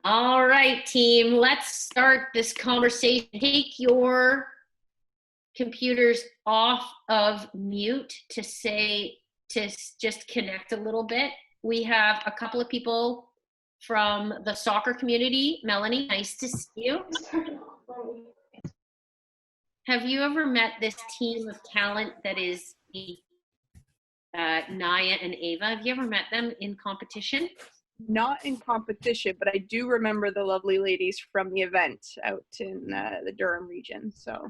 All right, team, let's start this conversation. Take your computers off of mute to just connect a little bit. We have a couple of people from the soccer community. Melanie, nice to see you. Have you ever met this team of talent that is Naya and Ava? Have you ever met them in competition? Not in competition, but I do remember the lovely ladies from the event out in the Durham region. So,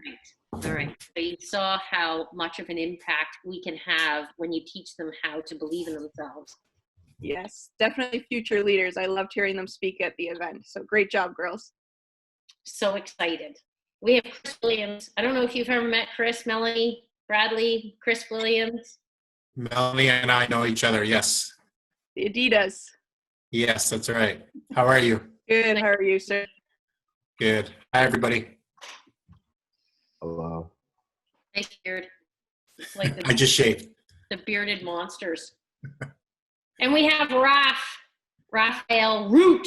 all right. So you saw how much of an impact we can have when you teach them how to believe in themselves. yes, definitely future leaders. I loved hearing them speak at the event. So great job, girls. So excited. We have Chris Williams. I don't know if you've ever met Chris, Melanie, Bradley, Chris Williams. Melanie and I know each other, yes. The Adidas. Yes, that's right. How are you? Good. How are you, sir? Good. Hi, everybody. Hello. Nice beard. It's like I just shaved. the bearded monsters. And we have Raphael Root.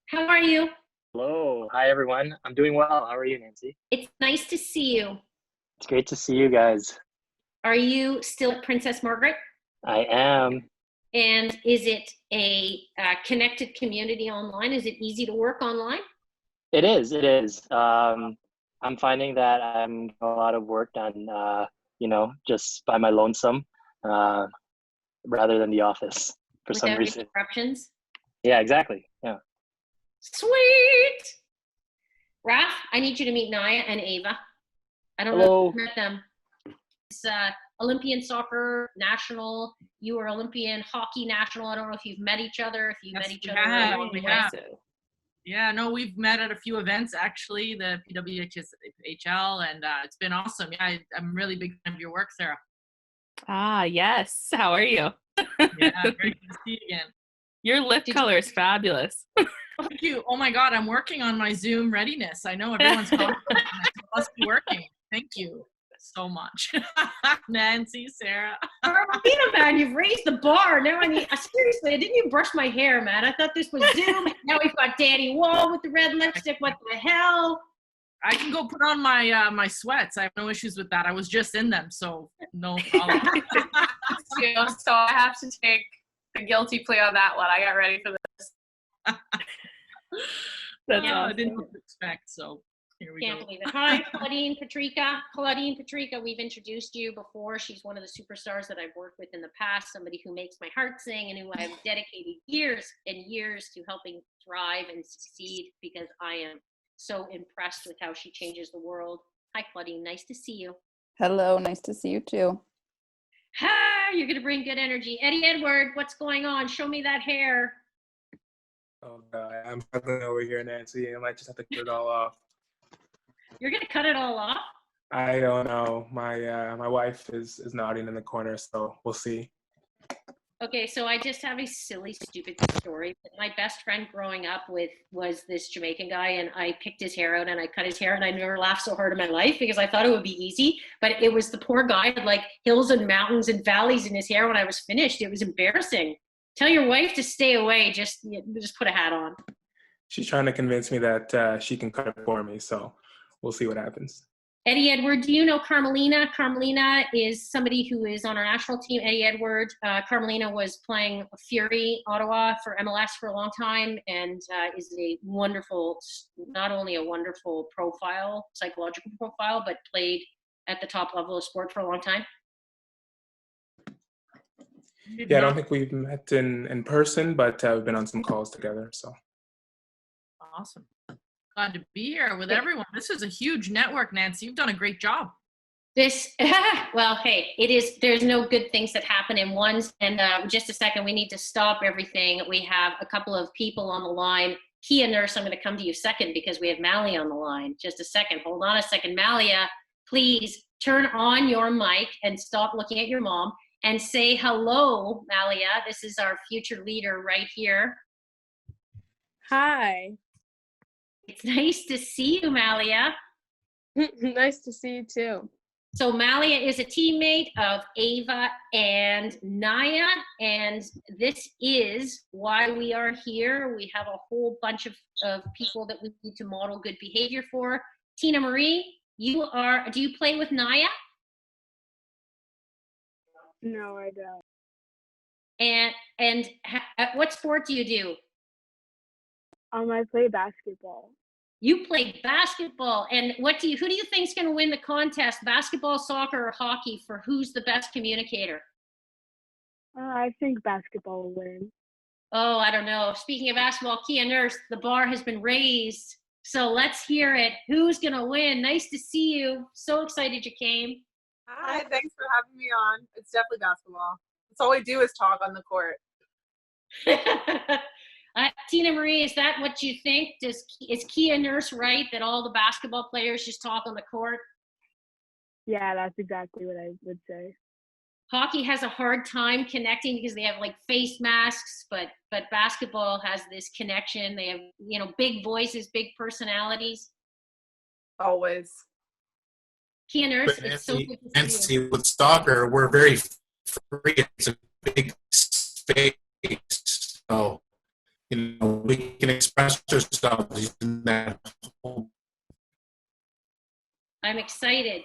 How are you? Hello. Hi, everyone. I'm doing well. How are you, Nancy? It's nice to see you. It's great to see you guys. Are you still at Princess Margaret? I am. And is it a connected community online? Is it easy to work online? It is. It is. I'm finding that I'm getting a lot of work done, just by my lonesome, rather than the office for some Without reason. interruptions? Yeah, exactly. Yeah. Sweet. Raph, I need you to meet Naya and Ava. I don't know Hello. if you've met them. It's Olympian soccer national. You were Olympian hockey national. I don't know if you've met each other. If you Yes, met each we other. have. along the We way. have. Yeah, no, we've met at a few events actually, the PWHL, and it's been awesome. Yeah, I'm really big fan of your work, Sarah. Ah, yes. How are you? Yeah, great to see you again. Your lip color is fabulous. Thank you. Oh my God, I'm working on my Zoom readiness. I know everyone's talking. It must be working. Thank you so much. Nancy, Sarah. Carmelina, man, you've raised the bar. Now I need, seriously, I didn't even brush my hair, man. I thought this was Zoom. Now we've got Danny Wall with the red lipstick. What the hell? I can go put on my my sweats. I have no issues with that. I was just in them, so no problem. So I have to take the guilty plea on that one. I got ready for this. That's I awesome. didn't expect, so here we Can't go. believe it. Hi, Claudine Patrica. Claudine Patrica, we've introduced you before. She's one of the superstars that I've worked with in the past, somebody who makes my heart sing and who I've dedicated years and years to helping thrive and succeed because I am so impressed with how she changes the world. Hi, Claudine. Nice to see you. Hello, nice to see you too. Hi, you're going to bring good energy. Eddie Edward, what's going on? Show me that hair. Oh God, I'm struggling over here, Nancy. I might just have to cut it all off. You're going to cut it all off? I don't know. My wife is nodding in the corner, so we'll see. Okay, so I just have a silly, stupid story. My best friend growing up with was this Jamaican guy, and I picked his hair out and I cut his hair, and I never laughed so hard in my life because I thought it would be easy. But it was the poor guy had like hills and mountains and valleys in his hair when I was finished. It was embarrassing. Tell your wife to stay away. Just put a hat on. She's trying to convince me that she can cut it for me, so we'll see what happens. Eddie Edward, do you know Carmelina? Carmelina is somebody who is on our national team. Eddie Edward, Carmelina was playing Fury Ottawa for MLS for a long time and is a wonderful, not only a wonderful profile, psychological profile, but played at the top level of sport for a long time. Yeah, I don't think we've met in person, but we've been on some calls together. So Awesome. Glad to be here with everyone. This is a huge network, Nancy. You've done a great job. Well, hey, it is, there's no good things that happen in ones. And just a second, we need to stop everything. We have a couple of people on the line. Kia Nurse, I'm going to come to you second because we have Malia on the line. Just a second. Hold on a second. Malia, please turn on your mic and stop looking at your mom and say hello, Malia. This is our future leader right here. Hi. It's nice to see you, Malia. Nice to see you too. So Malia is a teammate of Ava and Naya, and this is why we are here. We have a whole bunch of people that we need to model good behavior for. Tina Marie, do you play with Naya? No, I don't. And what sport do you do? I play basketball. You play basketball, and who do you think is going to win the contest, basketball, soccer, or hockey, for who's the best communicator? I think basketball will win. Oh, I don't know. Speaking of basketball, Kia Nurse, the bar has been raised, so let's hear it. Who's going to win? Nice to see you. So excited you came. Hi, thanks for having me on. It's definitely basketball. That's all we do is talk on the court. Tina Marie, is that what you think? Is Kia Nurse right that all the basketball players just talk on the court? Yeah, that's exactly what I would say. Hockey has a hard time connecting because they have like face masks, but basketball has this connection. They have, big voices, big personalities. Always. Kia Nurse, But it's so good to see you. Nancy, with soccer, we're very free. It's a big space. So, we can express ourselves in that whole. I'm excited.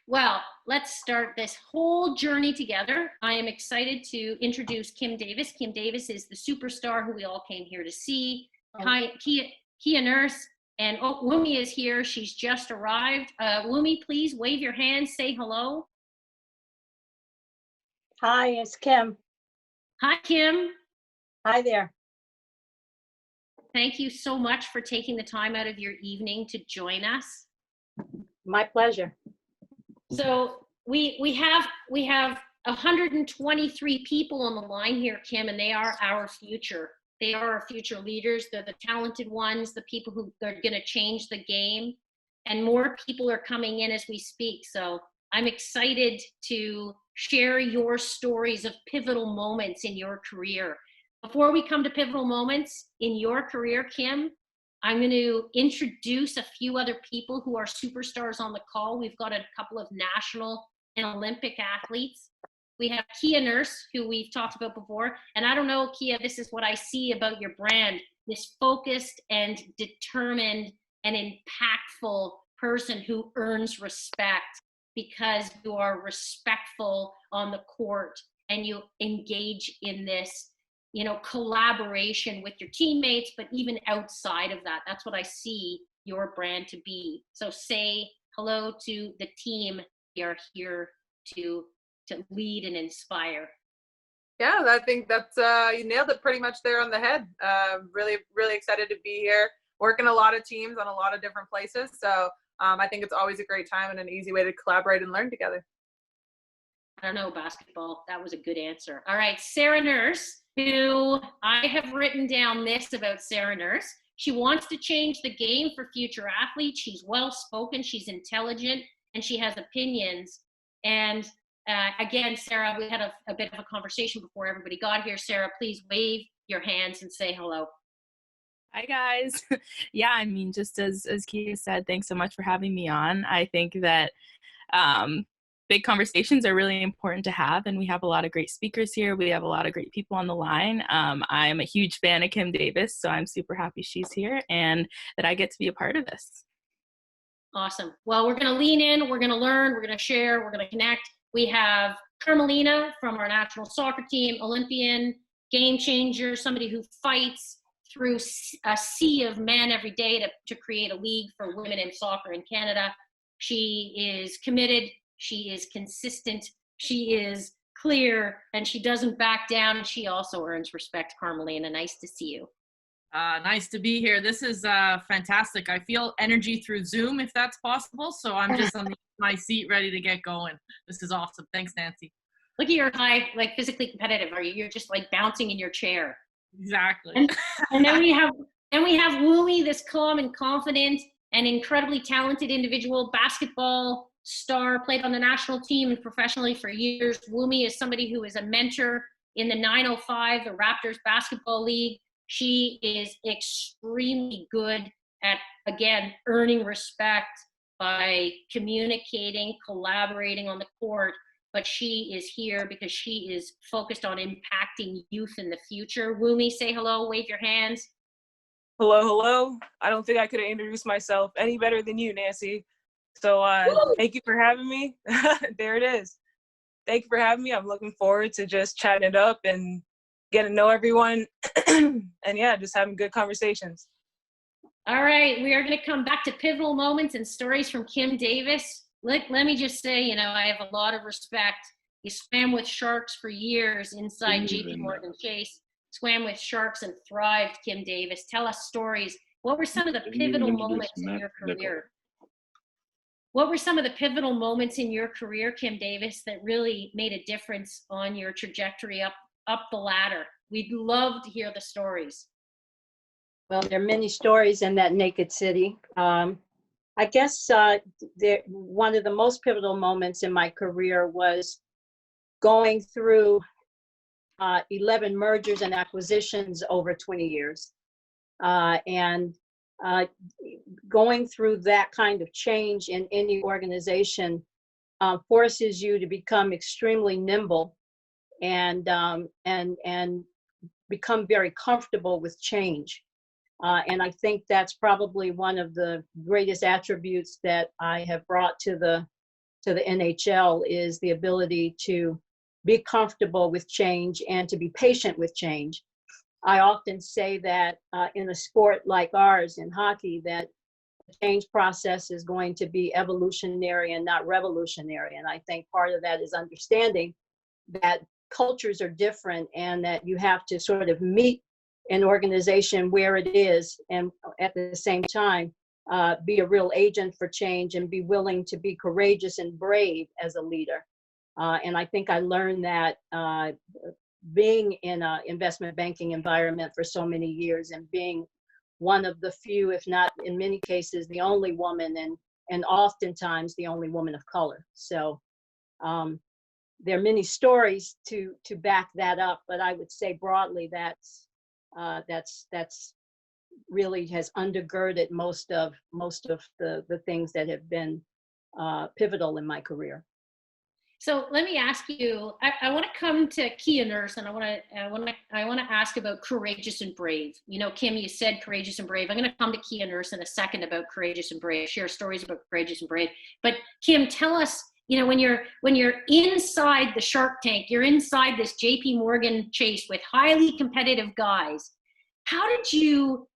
Well, let's start this whole journey together. I am excited to introduce Kim Davis. Kim Davis is the superstar who we all came here to see. Kia Nurse, and Wumi is here. She's just arrived. Wumi, please wave your hand, say hello. Hi, it's Kim. Hi, Kim. Hi there. Thank you so much for taking the time out of your evening to join us. My pleasure. So we have 123 people on the line here, Kim, and they are our future. They are our future leaders. They're the talented ones, the people who are going to change the game, and more people are coming in as we speak. So I'm excited to share your stories of pivotal moments in your career. Before we come to pivotal moments in your career, Kim, I'm going to introduce a few other people who are superstars on the call. We've got a couple of national and Olympic athletes. We have Kia Nurse, who we've talked about before. And I don't know, Kia, this is what I see about your brand, this focused and determined and impactful person who earns respect because you are respectful on the court and you engage in this collaboration with your teammates, but even outside of that, that's what I see your brand to be. So say hello to the team. We are here to lead and inspire. Yeah, I think that's, you nailed it pretty much there on the head. Really, really excited to be here, working a lot of teams on a lot of different places. So I think it's always a great time and an easy way to collaborate and learn together. I don't know, basketball. That was a good answer. All right, Sarah Nurse, who I have written down this about Sarah Nurse. She wants to change the game for future athletes. She's well-spoken, she's intelligent, and she has opinions. And again, Sarah, we had a bit of a conversation before everybody got here. Sarah, please wave your hands and say hello. Hi, guys. Yeah, just as Kia said, thanks so much for having me on. I think that big conversations are really important to have, and we have a lot of great speakers here. We have a lot of great people on the line. I'm a huge fan of Kim Davis, so I'm super happy she's here and that I get to be a part of this. Awesome. Well, we're going to lean in, we're going to learn, we're going to share, we're going to connect. We have Carmelina from our national soccer team, Olympian, game changer, somebody who fights through a sea of men every day to create a league for women in soccer in Canada. She is committed. She is consistent, she is clear, and she doesn't back down, and she also earns respect. Carmelina, nice to see you. Nice to be here. This is fantastic. I feel energy through Zoom, if that's possible, so I'm just on my seat ready to get going. This is awesome. Thanks, Nancy. Look at your high, physically competitive. You're just bouncing in your chair. Exactly. And then we have Wumi, this calm and confident and incredibly talented individual, basketball star, played on the national team and professionally for years. Wumi is somebody who is a mentor in the 905, the Raptors Basketball League. She is extremely good at, again, earning respect by communicating, collaborating on the court, but she is here because she is focused on impacting youth in the future. Wumi, say hello, wave your hands. Hello, hello. I don't think I could have introduced myself any better than you, Nancy. So thank you for having me. There it is. Thank you for having me. I'm looking forward to just chatting it up and getting to know everyone. And yeah, just having good conversations. All right, we are going to come back to pivotal moments and stories from Kim Davis. Let me just say, you know, I have a lot of respect. You swam with sharks for years inside JP Morgan Chase, swam with sharks and thrived, Kim Davis. Tell us stories. What were some of the pivotal moments in your career? What were some of the pivotal moments in your career, Kim Davis, that really made a difference on your trajectory up the ladder? We'd love to hear the stories. Well, there are many stories in that naked city. I guess one of the most pivotal moments in my career was going through 11 mergers and acquisitions over 20 years. And going through that kind of change in any organization forces you to become extremely nimble and become very comfortable with change. And I think that's probably one of the greatest attributes that I have brought to the NHL is the ability to be comfortable with change and to be patient with change. I often say that in a sport like ours, in hockey, that the change process is going to be evolutionary and not revolutionary. And I think part of that is understanding that cultures are different and that you have to sort of meet an organization where it is and at the same time be a real agent for change and be willing to be courageous and brave as a leader. And I think I learned that being in an investment banking environment for so many years and being one of the few, if not in many cases, the only woman and oftentimes the only woman of color. So there are many stories to back that up, but I would say broadly that's really has undergirded most of the things that have been pivotal in my career. So let me ask you, I want to come to Kia Nurse, and I want to ask about courageous and brave. You know, Kim, you said courageous and brave. I'm going to come to Kia Nurse in a second about courageous and brave, share stories about courageous and brave. But Kim, tell us, you know, when you're inside the Shark Tank, you're inside this JP Morgan Chase with highly competitive guys. How did you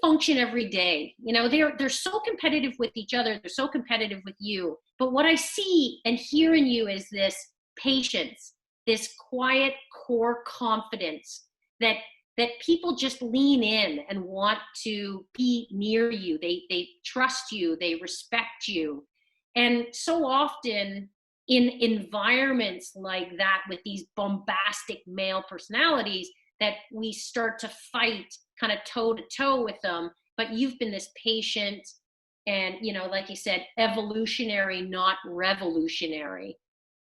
function every day? You know, they're so competitive with each other. They're so competitive with you. But what I see and hear in you is this patience, this quiet core confidence that people just lean in and want to be near you. They trust you. They respect you. And so often in environments like that with these bombastic male personalities that we start to fight kind of toe to toe with them, but you've been this patient and, you know, like you said, evolutionary, not revolutionary.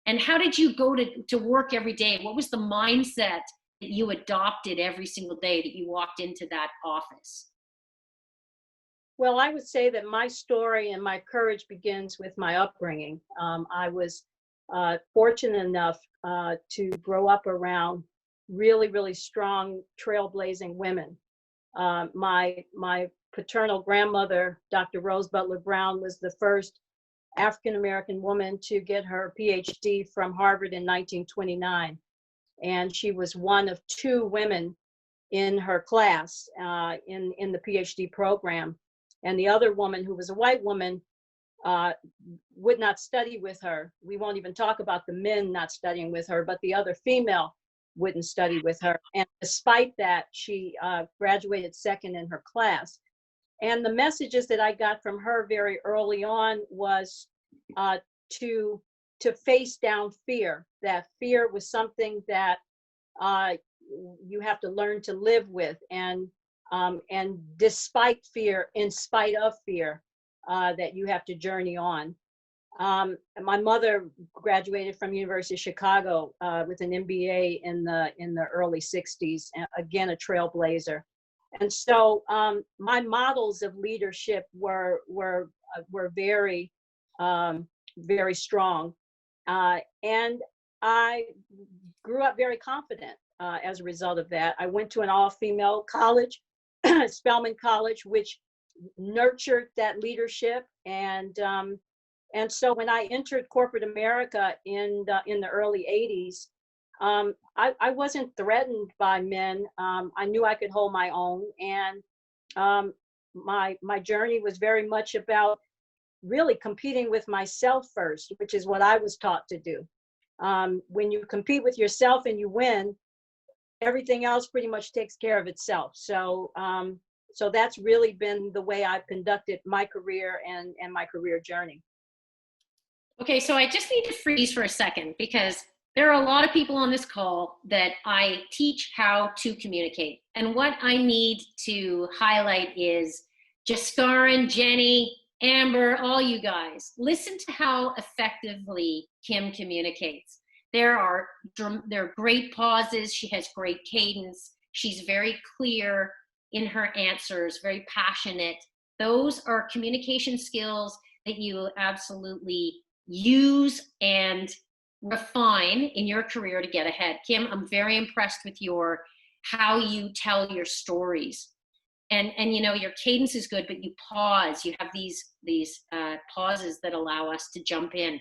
And how did you go to work every day? What was the mindset that you adopted every single day that you walked into that office? Well, I would say that my story and my courage begins with my upbringing. I was fortunate enough to grow up around really, really strong, trailblazing women. My paternal grandmother, Dr. Rose Butler Brown, was the first African-American woman to get her PhD from Harvard in 1929. And she was one of two women in her class in the PhD program. And the other woman, who was a white woman, would not study with her. We won't even talk about the men not studying with her, but the other female wouldn't study with her. And despite that, she graduated second in her class. And the messages that I got from her very early on was to face down fear, that fear was something that you have to learn to live with. And despite fear, in spite of fear, that you have to journey on. My mother graduated from University of Chicago with an MBA in the early 60s, again, a trailblazer. And so my models of leadership were were very, very strong. And I grew up very confident as a result of that. I went to an all-female college, Spelman College, which nurtured that leadership. And so when I entered corporate America in the early 80s, I wasn't threatened by men. I knew I could hold my own. And my journey was very much about really competing with myself first, which is what I was taught to do. When you compete with yourself and you win, everything else pretty much takes care of itself. So that's really been the way I've conducted my career and my career journey. Okay, so I just need to freeze for a second, because there are a lot of people on this call that I teach how to communicate. And what I need to highlight is Jaskaran, Jenny, Amber, all you guys, listen to how effectively Kim communicates. There are great pauses. She has great cadence. She's very clear in her answers, very passionate. Those are communication skills that you absolutely use and refine in your career to get ahead. Kim, I'm very impressed with how you tell your stories. And you know, your cadence is good, but you pause. You have these pauses that allow us to jump in.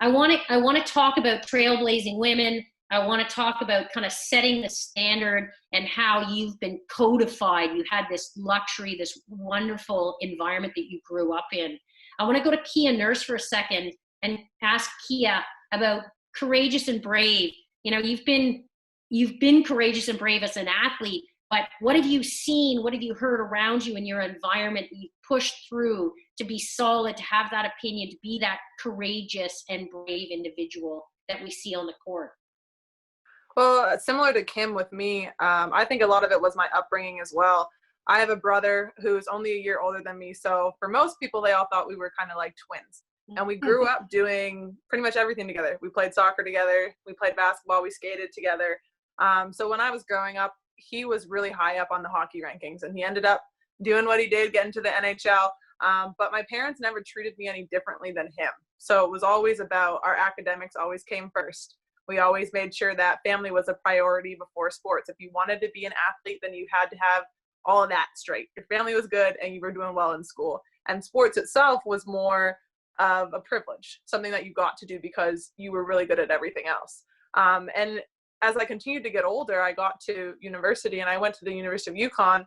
I want to talk about trailblazing women. I want to talk about kind of setting the standard and how you've been codified. You had this luxury, this wonderful environment that you grew up in. I want to go to Kia Nurse for a second and ask Kia about courageous and brave. You know, you've been courageous and brave as an athlete, but what have you seen? What have you heard around you in your environment that you've pushed through to be solid, to have that opinion, to be that courageous and brave individual that we see on the court? Well, similar to Kim with me, I think a lot of it was my upbringing as well. I have a brother who's only a year older than me. So for most people, they all thought we were kind of like twins. And we grew up doing pretty much everything together. We played soccer together. We played basketball. We skated together. So when I was growing up, he was really high up on the hockey rankings, and he ended up doing what he did, getting to the NHL. But my parents never treated me any differently than him. So it was always about our academics always came first. We always made sure that family was a priority before sports. If you wanted to be an athlete, then you had to have all of that straight. Your family was good and you were doing well in school. And sports itself was more of a privilege, something that you got to do because you were really good at everything else. And as I continued to get older, I got to university, and I went to the University of Yukon,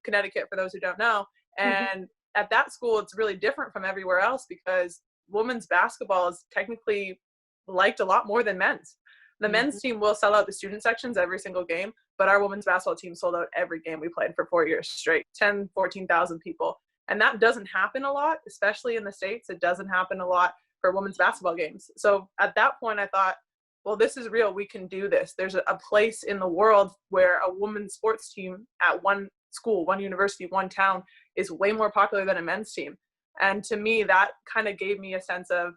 Connecticut, for those who don't know. And at that school, it's really different from everywhere else because women's basketball is technically liked a lot more than men's. The men's team will sell out the student sections every single game, but our women's basketball team sold out every game we played for 4 years straight, 10, 14,000 people. And that doesn't happen a lot, especially in the States. It doesn't happen a lot for women's basketball games. So at that point, I thought, well, this is real. We can do this. There's a place in the world where a women's sports team at one school, one university, one town is way more popular than a men's team. And to me, that kind of gave me a sense of,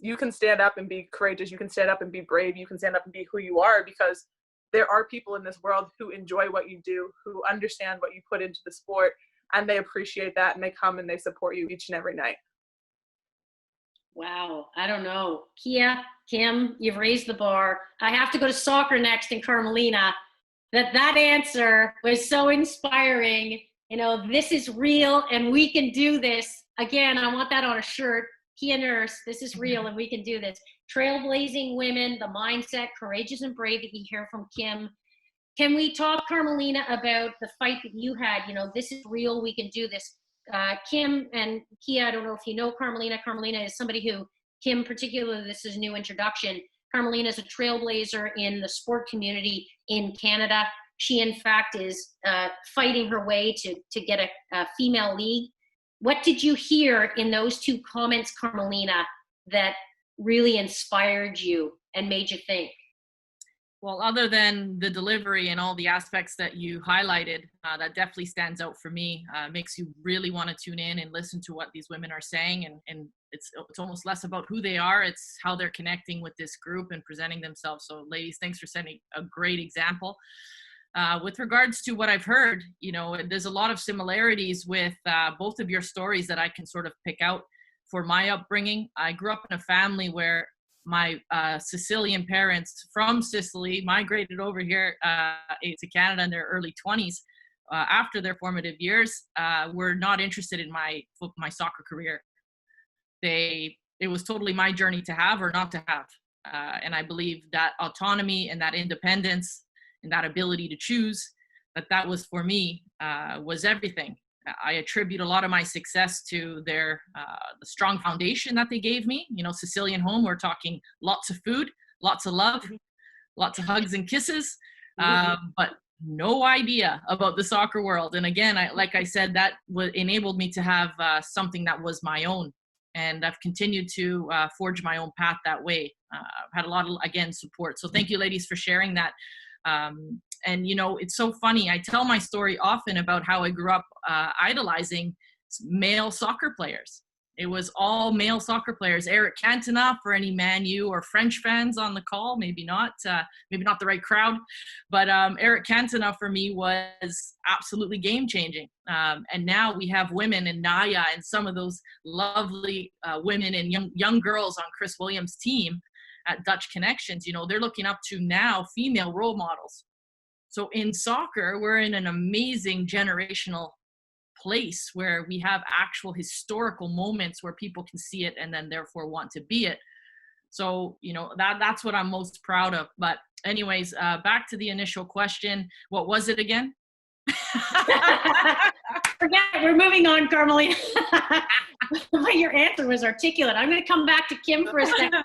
you can stand up and be courageous. You can stand up and be brave. You can stand up and be who you are, because there are people in this world who enjoy what you do, who understand what you put into the sport, and they appreciate that, and they come and they support you each and every night. Wow, I don't know. Kia, Kim, you've raised the bar. I have to go to soccer next in Carmelina. That answer was so inspiring. You know, this is real and we can do this. Again, I want that on a shirt. Kia Nurse, this is real and we can do this. Trailblazing women, the mindset, courageous and brave that you hear from Kim. Can we talk, Carmelina, about the fight that you had? You know, this is real, we can do this. Kim and Kia, I don't know if you know Carmelina. Carmelina is somebody who, Kim particularly, this is a new introduction. Carmelina is a trailblazer in the sport community in Canada. She, in fact, is fighting her way to get a female league. What did you hear in those two comments, Carmelina, that really inspired you and made you think? Well, other than the delivery and all the aspects that you highlighted, that definitely stands out for me. Makes you really want to tune in and listen to what these women are saying. And it's almost less about who they are. It's how they're connecting with this group and presenting themselves. So ladies, thanks for setting a great example. With regards to what I've heard, you know, there's a lot of similarities with both of your stories that I can sort of pick out for my upbringing. I grew up in a family where my Sicilian parents from Sicily migrated over here to Canada in their early 20s. After their formative years, were not interested in my soccer career. It was totally my journey to have or not to have. And I believe that autonomy and that independence and that ability to choose, that was for me, was everything. I attribute a lot of my success to the strong foundation that they gave me. You know, Sicilian home, we're talking lots of food, lots of love, lots of hugs and kisses, but no idea about the soccer world. And again, like I said, that enabled me to have something that was my own. And I've continued to forge my own path that way. I've had a lot of, again, support. So thank you, ladies, for sharing that. And, you know, it's so funny. I tell my story often about how I grew up idolizing male soccer players. It was all male soccer players. Eric Cantona, for any Man U or French fans on the call, maybe not the right crowd. But Eric Cantona for me was absolutely game-changing. And now we have women in Naya and some of those lovely women and young girls on Chris Williams' team at Dutch Connections. You know, they're looking up to now female role models. So in soccer, we're in an amazing generational place where we have actual historical moments where people can see it and then therefore want to be it. So, you know, that's what I'm most proud of. But anyways, back to the initial question. What was it again? Forget it. We're moving on, Carmelina. Your answer was articulate. I'm going to come back to Kim for a second.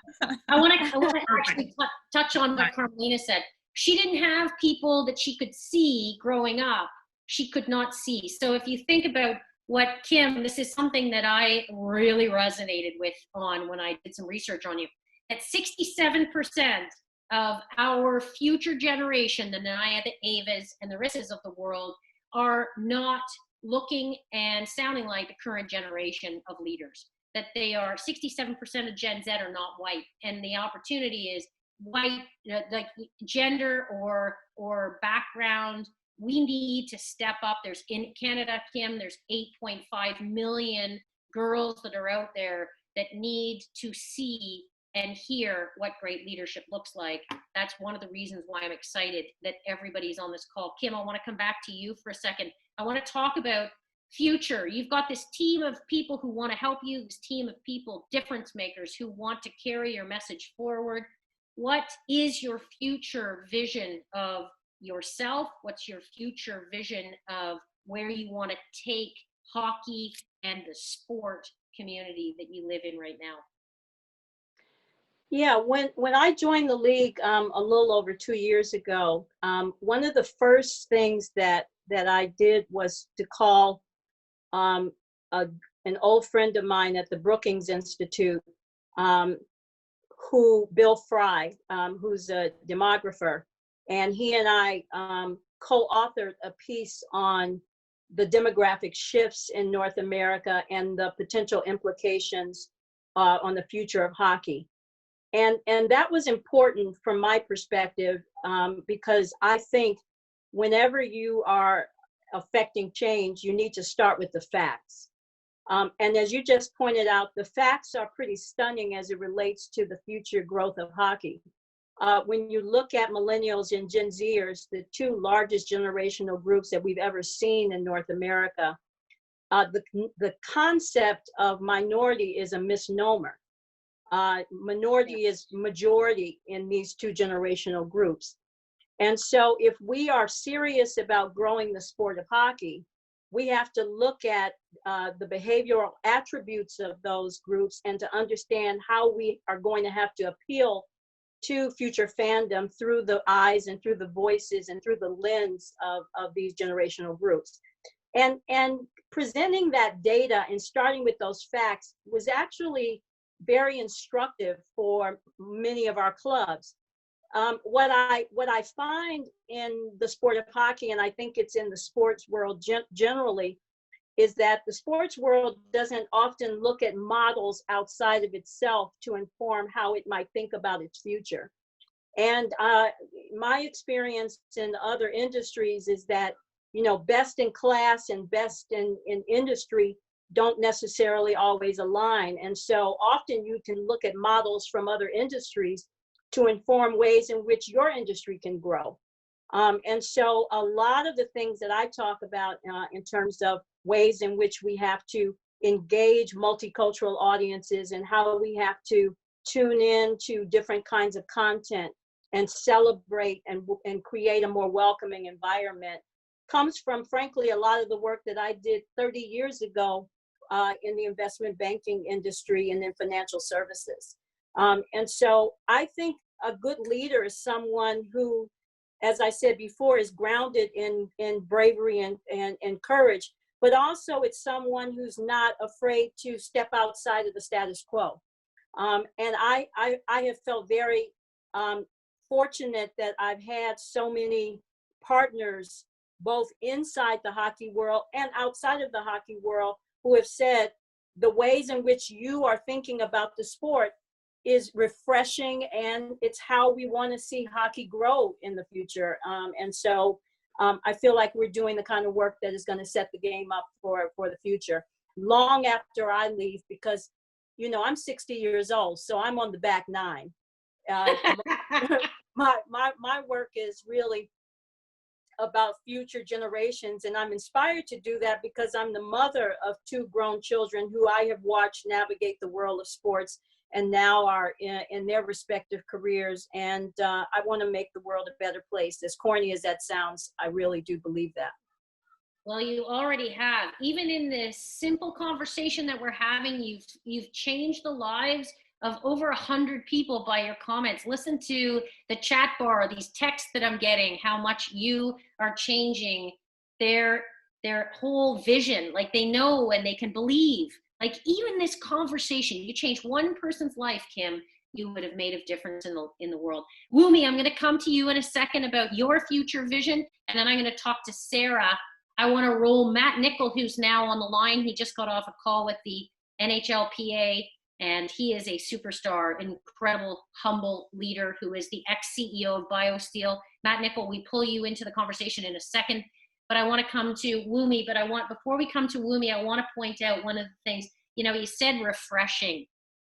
I want to actually touch on what Carmelina said. She didn't have people that she could see growing up. She could not see. So if you think about what Kim, this is something that I really resonated with on when I did some research on you, that 67% of our future generation, the Naya, the Avas, and the Risses of the world, are not looking and sounding like the current generation of leaders. That they are 67% of Gen Z are not white, and the opportunity is white, like gender or background. We need to step up. There's in Canada, Kim, there's 8.5 million girls that are out there that need to see and hear what great leadership looks like. That's one of the reasons why I'm excited that everybody's on this call. Kim, I want to come back to you for a second. I want to talk about future. You've got this team of people who want to help you, this team of people, difference makers who want to carry your message forward. What is your future vision of yourself? What's your future vision of where you want to take hockey and the sport community that you live in right now? Yeah, when I joined the league a little over 2 years ago, one of the first things that I did was to call an old friend of mine at the Brookings Institute, Bill Fry, who's a demographer, and he and I co-authored a piece on the demographic shifts in North America and the potential implications on the future of hockey. And that was important from my perspective, because I think whenever you are affecting change, you need to start with the facts. And as you just pointed out, the facts are pretty stunning as it relates to the future growth of hockey. When you look at millennials and Gen Zers, the two largest generational groups that we've ever seen in North America, the concept of minority is a misnomer. Minority is majority in these two generational groups. And so if we are serious about growing the sport of hockey, we have to look at the behavioral attributes of those groups and to understand how we are going to have to appeal to future fandom through the eyes and through the voices and through the lens of these generational groups. And presenting that data and starting with those facts was actually very instructive for many of our clubs. What I find in the sport of hockey, and I think it's in the sports world generally, is that the sports world doesn't often look at models outside of itself to inform how it might think about its future. And my experience in other industries is that, you know, best in class and best in industry don't necessarily always align. And so often you can look at models from other industries to inform ways in which your industry can grow. And so a lot of the things that I talk about in terms of ways in which we have to engage multicultural audiences and how we have to tune in to different kinds of content and celebrate and create a more welcoming environment comes from, frankly, a lot of the work that I did 30 years ago in the investment banking industry and in financial services. And so I think a good leader is someone who, as I said before, is grounded in bravery and courage, but also it's someone who's not afraid to step outside of the status quo. And I have felt very fortunate that I've had so many partners, both inside the hockey world and outside of the hockey world, who have said the ways in which you are thinking about the sport is refreshing, and it's how we want to see hockey grow in the future. And so I feel like we're doing the kind of work that is going to set the game up for the future, long after I leave, because, you know, I'm 60 years old, so I'm on the back nine. My work is really about future generations, and I'm inspired to do that because I'm the mother of 2 grown children who I have watched navigate the world of sports and now are in their respective careers. And I want to make the world a better place. As corny as that sounds, I really do believe that. Well, you already have. Even in this simple conversation that we're having, you've changed the lives of over 100 people by your comments. Listen to the chat bar, these texts that I'm getting, how much you are changing their whole vision. Like, they know and they can believe. Like, even this conversation, you change one person's life, Kim, you would have made a difference in the world. Wumi, I'm going to come to you in a second about your future vision, and then I'm going to talk to Sarah. I want to roll Matt Nichol, who's now on the line. He just got off a call with the NHLPA, and he is a superstar, incredible, humble leader who is the ex-CEO of Biosteel. Matt Nichol, we pull you into the conversation in a second, but I want to come to Wumi. But before we come to Wumi, I want to point out one of the things, you know, you said refreshing,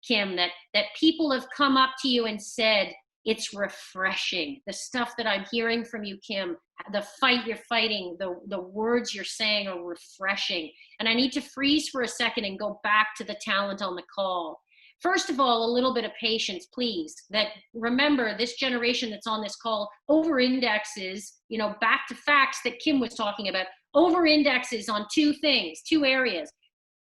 Kim, that people have come up to you and said, it's refreshing. The stuff that I'm hearing from you, Kim, the fight you're fighting, the words you're saying are refreshing. And I need to freeze for a second and go back to the talent on the call. First of all, a little bit of patience, please. That remember, this generation that's on this call over-indexes, you know, back to facts that Kim was talking about, over-indexes on 2 things, 2 areas.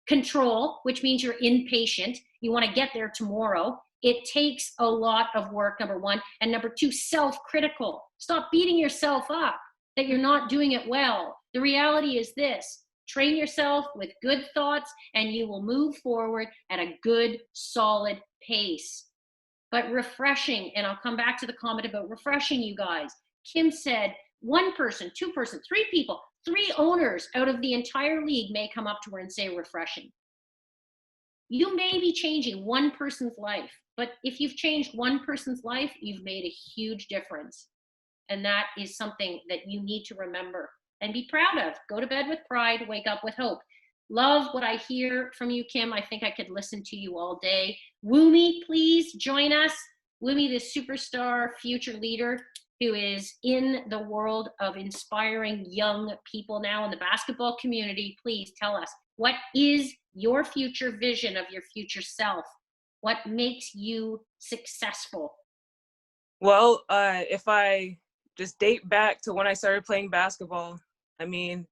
Control, which means you're impatient. You want to get there tomorrow. It takes a lot of work, number 1. And number 2, self-critical. Stop beating yourself up that you're not doing it well. The reality is this: train yourself with good thoughts and you will move forward at a good, solid pace. But refreshing, and I'll come back to the comment about refreshing, you guys. Kim said 1 person, 2 person, 3 people, 3 owners out of the entire league may come up to her and say refreshing. You may be changing 1 person's life, but if you've changed 1 person's life, you've made a huge difference. And that is something that you need to remember and be proud of. Go to bed with pride, wake up with hope. Love what I hear from you, Kim. I think I could listen to you all day. Wumi, please join us. Wumi, the superstar future leader who is in the world of inspiring young people now in the basketball community. Please tell us, what is your future vision of your future self? What makes you successful? Well, if I just date back to when I started playing basketball, I mean,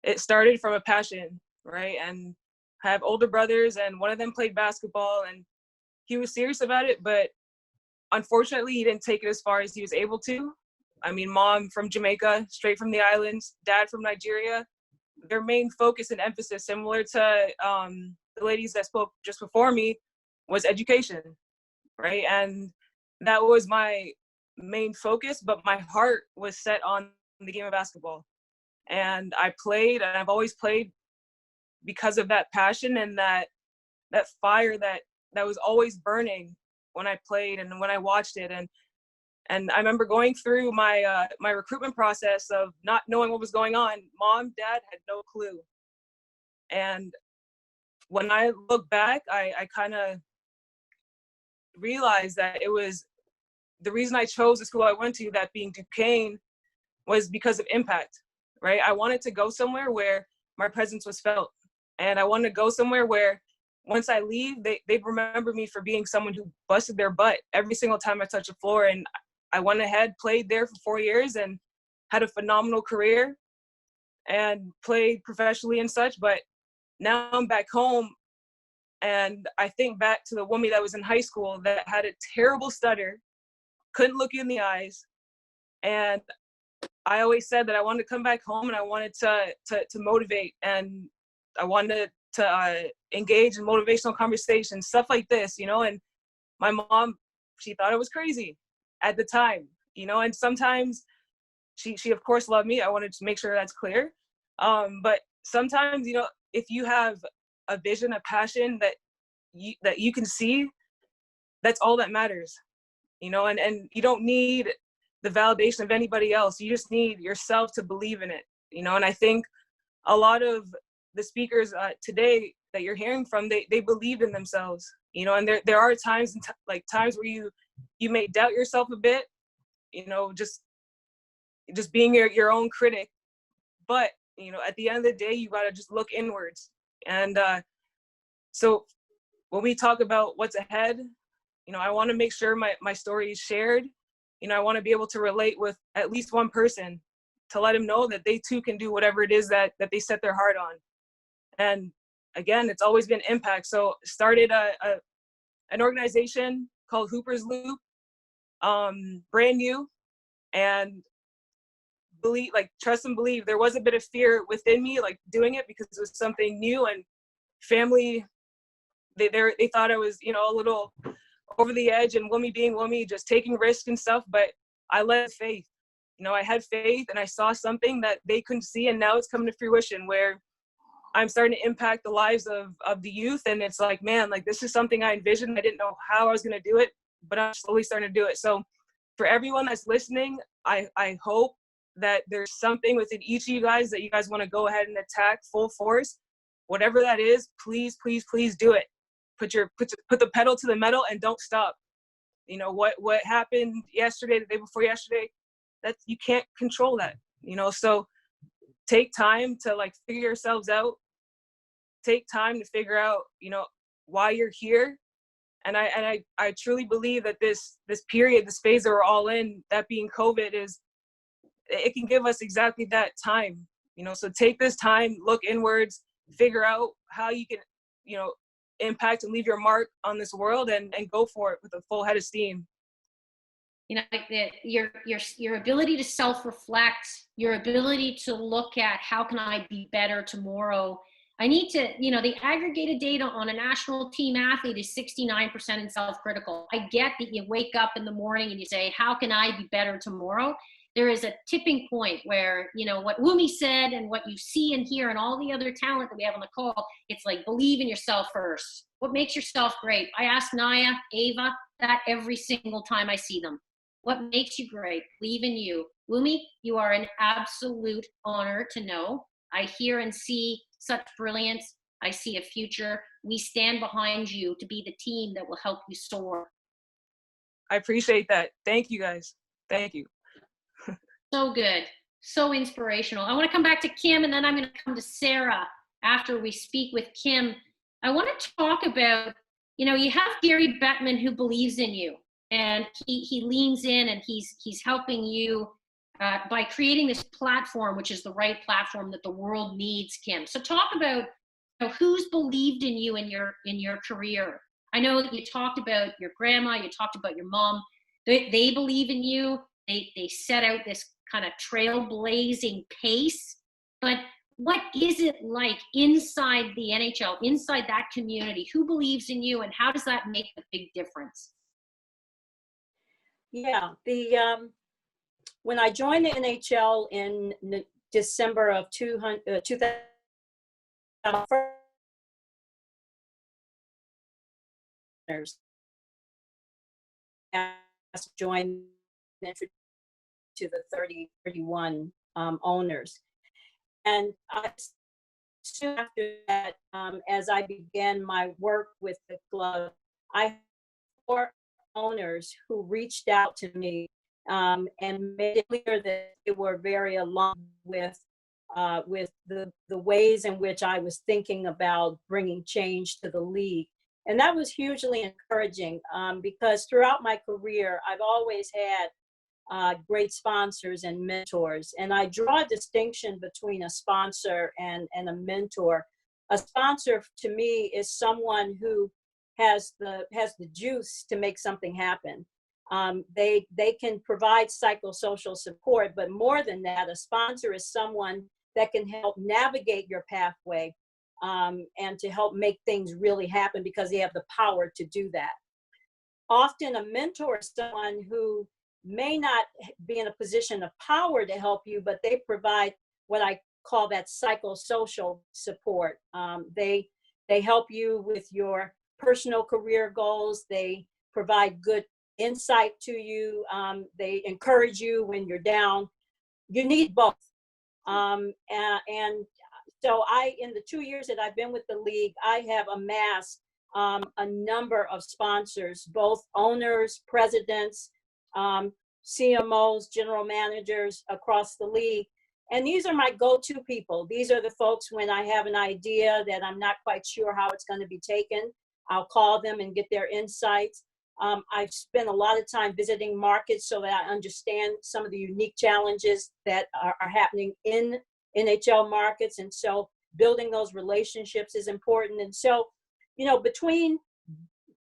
it started from a passion, right? And I have older brothers, and one of them played basketball, and he was serious about it, but unfortunately, he didn't take it as far as he was able to. I mean, mom from Jamaica, straight from the islands, dad from Nigeria. Their main focus and emphasis, similar to the ladies that spoke just before me, was education, right? And that was my main focus, but my heart was set on the game of basketball. And I played, and I've always played because of that passion and that fire that was always burning when I played and when I watched it. And I remember going through my my recruitment process of not knowing what was going on. Mom, dad had no clue. And when I look back, I kind of realized that it was the reason I chose the school I went to, that being Duquesne, was because of impact, right? I wanted to go somewhere where my presence was felt. And I wanted to go somewhere where once I leave, they'd remember me for being someone who busted their butt every single time I touched the floor. And I went ahead, played there for 4 years and had a phenomenal career and played professionally and such. But now I'm back home and I think back to the Wumi that was in high school that had a terrible stutter, couldn't look you in the eyes. And I always said that I wanted to come back home and I wanted to motivate, and I wanted to engage in motivational conversations, stuff like this, you know. And my mom, she thought I was crazy at the time, you know, and sometimes she of course loved me. I wanted to make sure that's clear. But sometimes, you know, if you have a vision, a passion that you can see, that's all that matters, you know, and you don't need the validation of anybody else. You just need yourself to believe in it, you know. And I think a lot of the speakers today that you're hearing from, they believed in themselves, you know. And there are times times where you may doubt yourself a bit, you know, just being your own critic. But you know, at the end of the day, you got to just look inwards. And so when we talk about what's ahead, you know, I want to make sure my story is shared. You know, I want to be able to relate with at least one person to let them know that they too can do whatever it is that they set their heart on. And again, it's always been impact. So started an organization called Hooper's Loop, brand new, and trust and believe. There was a bit of fear within me, like doing it because it was something new, and family, they thought I was, you know, a little over the edge, and Wumi being Wumi, just taking risks and stuff. But I led faith, you know, I had faith and I saw something that they couldn't see, and now it's coming to fruition where I'm starting to impact the lives of the youth. And it's like, man, like this is something I envisioned. I didn't know how I was going to do it, but I'm slowly starting to do it. So for everyone that's listening, I hope that there's something within each of you guys that you guys want to go ahead and attack full force. Whatever that is, please, please, please do it. Put the pedal to the metal and don't stop. You know, what happened yesterday, the day before yesterday, that you can't control that, you know. So take time to like figure yourselves out. Take time to figure out, you know, why you're here. And I truly believe that this period, this phase that we're all in, that being COVID, it can give us exactly that time, you know. So take this time, look inwards, figure out how you can, you know, impact and leave your mark on this world, and go for it with a full head of steam. You know, your ability to self-reflect, your ability to look at how can I be better tomorrow. I need to, you know, the aggregated data on a national team athlete is 69% in self-critical. I get that you wake up in the morning and you say, how can I be better tomorrow? There is a tipping point where, you know, what Wumi said and what you see and hear and all the other talent that we have on the call, it's like, believe in yourself first. What makes yourself great? I ask Naya, Ava, that every single time I see them. What makes you great? Believe in you. Wumi, you are an absolute honor to know. I hear and see such brilliance. I see a future. We stand behind you to be the team that will help you soar. I appreciate that. Thank you guys. Thank you. So good. So inspirational. I want to come back to Kim, and then I'm going to come to Sarah after we speak with Kim. I want to talk about, you know, you have Gary Bettman who believes in you, and he leans in and he's helping you by creating this platform, which is the right platform that the world needs, Kim. So talk about, you know, who's believed in you in your career. I know that you talked about your grandma, you talked about your mom. They believe in you. They set out this kind of trailblazing pace, but what is it like inside the NHL, inside that community? Who believes in you, and how does that make a big difference? Yeah, when I joined the NHL in December of 2000, joined introduced to the 31 owners. And soon after that, as I began my work with the club, I had 4 owners who reached out to me and made it clear that they were very alarmed with the ways in which I was thinking about bringing change to the league. And that was hugely encouraging because throughout my career, I've always had great sponsors and mentors. And I draw a distinction between a sponsor and a mentor. A sponsor to me is someone who has the juice to make something happen. They can provide psychosocial support, but more than that, a sponsor is someone that can help navigate your pathway and to help make things really happen because they have the power to do that. Often a mentor is someone who may not be in a position of power to help you, but they provide what I call that psychosocial support. They help you with your personal career goals. They provide good insight to you. They encourage you when you're down. You need both. And so in the 2 years that I've been with the league, I have amassed a number of sponsors, both owners, presidents, CMOs, general managers across the league. And these are my go-to people. These are the folks when I have an idea that I'm not quite sure how it's going to be taken, I'll call them and get their insights. I've spent a lot of time visiting markets so that I understand some of the unique challenges that are happening in NHL markets. And so building those relationships is important. And so, you know, between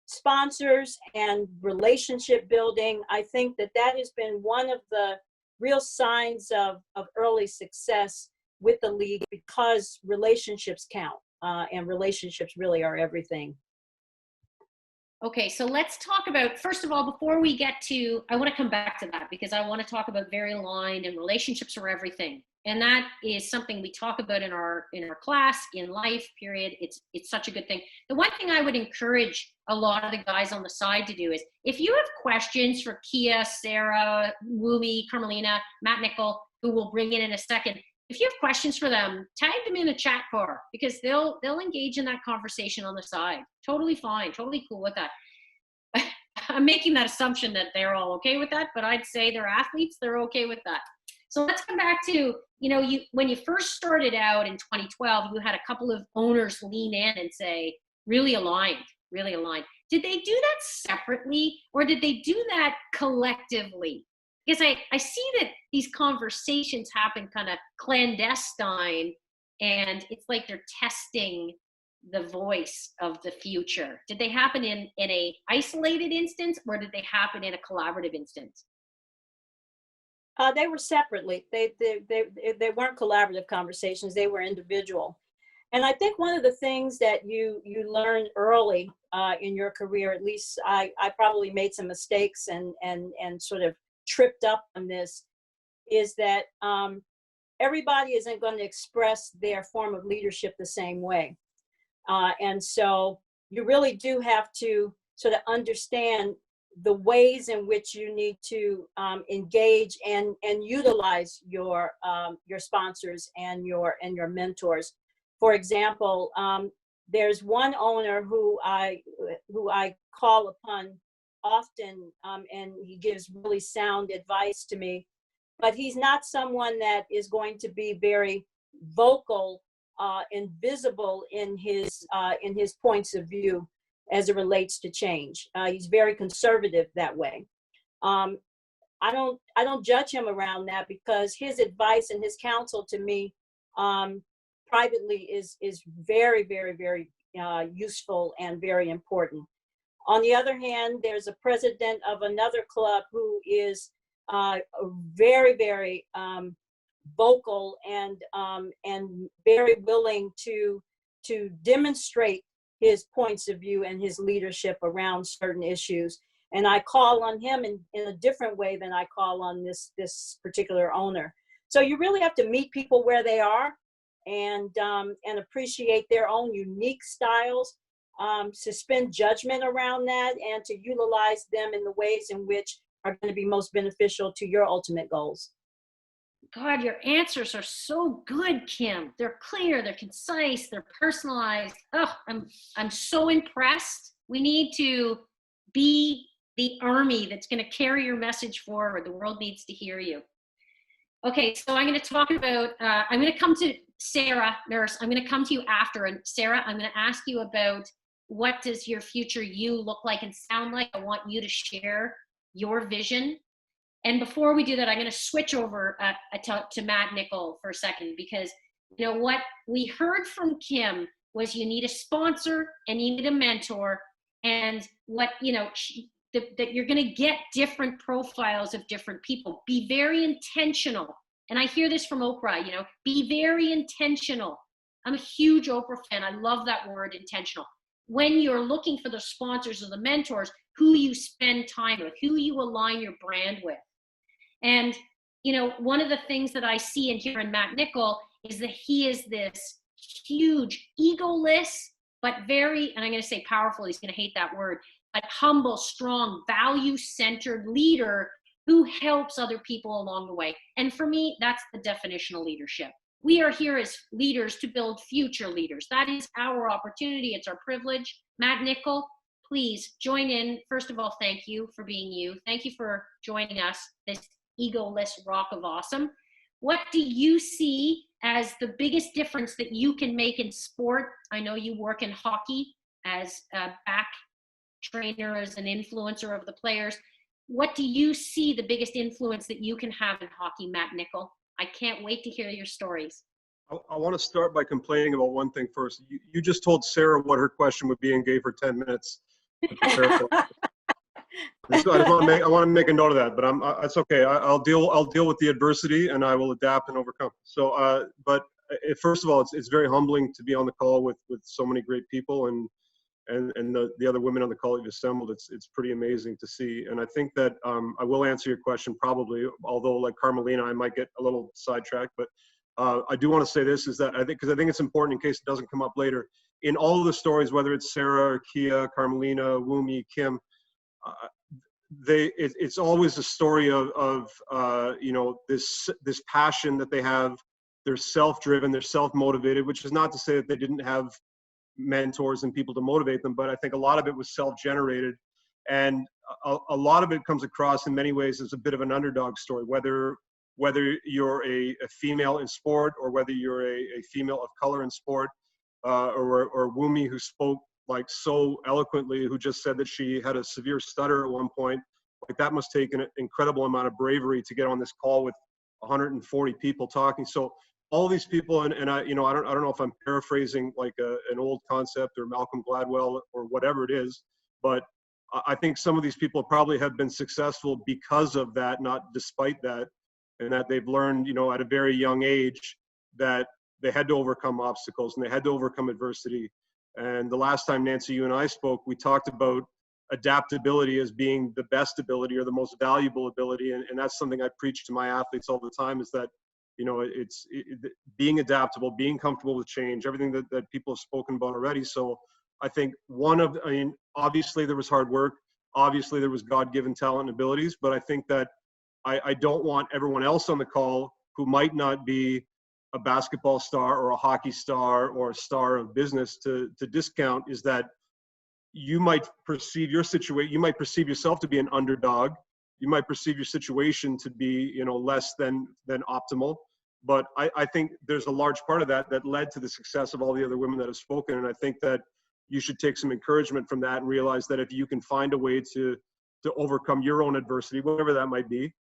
sponsors and relationship building, I think that has been one of the real signs of early success with the league because relationships count and relationships really are everything. Okay, so let's talk about, first of all, before we get to, I want to come back to that because I want to talk about very aligned and relationships are everything. And that is something we talk about in our class, in life, period. It's such a good thing. The one thing I would encourage a lot of the guys on the side to do is, if you have questions for Kia, Sarah, Wumi, Carmelina, Matt Nichol, who we'll bring in a second, if you have questions for them, tag them in a chat bar because they'll engage in that conversation on the side. Totally fine, totally cool with that. I'm making that assumption that they're all okay with that, but I'd say they're athletes, they're okay with that. So let's come back to, you know, when you first started out in 2012, you had a couple of owners lean in and say, really aligned, really aligned. Did they do that separately or did they do that collectively? Because I see that these conversations happen kind of clandestine and it's like they're testing the voice of the future. Did they happen in a isolated instance or did they happen in a collaborative instance? They were separately. They weren't collaborative conversations. They were individual. And I think one of the things that you learn early in your career, at least I probably made some mistakes and sort of tripped up on this, is that everybody isn't going to express their form of leadership the same way. And so you really do have to sort of understand the ways in which you need to engage and utilize your sponsors and your mentors. For example, there's one owner who I call upon often, and he gives really sound advice to me, but he's not someone that is going to be very vocal and visible in his points of view as it relates to change. He's very conservative that way. I don't judge him around that because his advice and his counsel to me privately is very, very, very useful and very important. On the other hand, there's a president of another club who is very, very vocal and very willing to demonstrate his points of view and his leadership around certain issues. And I call on him in a different way than I call on this particular owner. So you really have to meet people where they are and appreciate their own unique styles, suspend judgment around that, and to utilize them in the ways in which are going to be most beneficial to your ultimate goals? God, your answers are so good, Kim. They're clear, they're concise, they're personalized. Oh, I'm so impressed. We need to be the army that's going to carry your message forward. The world needs to hear you. Okay, so I'm going to talk about, I'm going to come to Sarah, nurse. I'm going to come to you after. And Sarah, I'm going to ask you about what does your future you look like and sound like. I want you to share your vision. And before we do that, I'm going to switch over to Matt Nichol for a second, because you know what we heard from Kim was you need a sponsor and you need a mentor, and what, you know, that you're going to get different profiles of different people. Be very intentional. And I hear this from Oprah, you know, be very intentional. I'm a huge Oprah fan. I love that word, intentional. When you're looking for the sponsors or the mentors, who you spend time with, who you align your brand with. And, you know, one of the things that I see and hear in Matt Nichol is that he is this huge, egoless, but very, and I'm going to say powerful, he's going to hate that word, but humble, strong, value-centered leader who helps other people along the way. And for me, that's the definition of leadership. We are here as leaders to build future leaders. That is our opportunity. It's our privilege. Matt Nichol, please join in. First of all, thank you for being you. Thank you for joining us, this egoless rock of awesome. What do you see as the biggest difference that you can make in sport? I know you work in hockey as a back trainer, as an influencer of the players. What do you see the biggest influence that you can have in hockey, Matt Nichol? I can't wait to hear your stories. I want to start by complaining about one thing first. You just told Sarah what her question would be and gave her 10 minutes to prepare for it. I want to make a note of that, but it's okay. I'll deal with the adversity and I will adapt and overcome. So, first of all, it's very humbling to be on the call with so many great people and the other women on the call you've assembled. It's pretty amazing to see. And I think that I will answer your question probably, although like Carmelina, I might get a little sidetracked. But I do want to say this is that I think it's important in case it doesn't come up later. In all of the stories, whether it's Sarah, or Kia, Carmelina, Wumi, Kim, it's always a story of you know, this passion that they have. They're self-driven, they're self-motivated, which is not to say that they didn't have mentors and people to motivate them, but I think a lot of it was self-generated, and a lot of it comes across in many ways as a bit of an underdog story, whether you're a female in sport or whether you're a female of color in sport, or Wumi, who spoke like so eloquently, who just said that she had a severe stutter at one point. Like that must take an incredible amount of bravery to get on this call with 140 people talking. So all these people, and I, you know, I don't know if I'm paraphrasing like an old concept or Malcolm Gladwell or whatever it is, but I think some of these people probably have been successful because of that, not despite that, and that they've learned, you know, at a very young age that they had to overcome obstacles and they had to overcome adversity. And the last time, Nancy, you and I spoke, we talked about adaptability as being the best ability or the most valuable ability. And that's something I preach to my athletes all the time, is that, you know, it's being adaptable, being comfortable with change, everything that people have spoken about already. So I think obviously there was hard work. Obviously there was God-given talent and abilities, but I think that I don't want everyone else on the call who might not be a basketball star or a hockey star or a star of business to discount, is that you might perceive your situation, you might perceive yourself to be an underdog. You might perceive your situation to be, you know, less than optimal. But I think there's a large part of that led to the success of all the other women that have spoken. And I think that you should take some encouragement from that and realize that if you can find a way to overcome your own adversity, whatever that might be,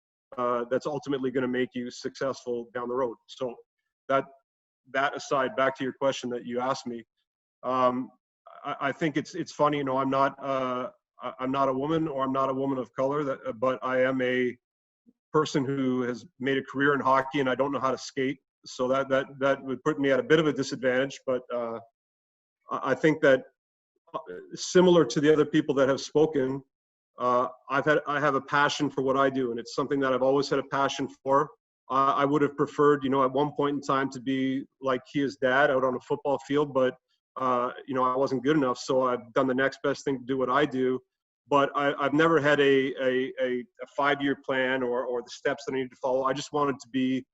that's ultimately going to make you successful down the road. So that aside, back to your question that you asked me, I think it's funny, you know, I'm not a woman, or I'm not a woman of color, but I am a person who has made a career in hockey, and I don't know how to skate. So that would put me at a bit of a disadvantage. But I think that similar to the other people that have spoken, I have a passion for what I do, and it's something that I've always had a passion for. I would have preferred, you know, at one point in time to be like Kia's dad out on a football field, but you know, I wasn't good enough. So I've done the next best thing to do what I do. but I've never had a 5-year plan or the steps that I need to follow. I just wanted to be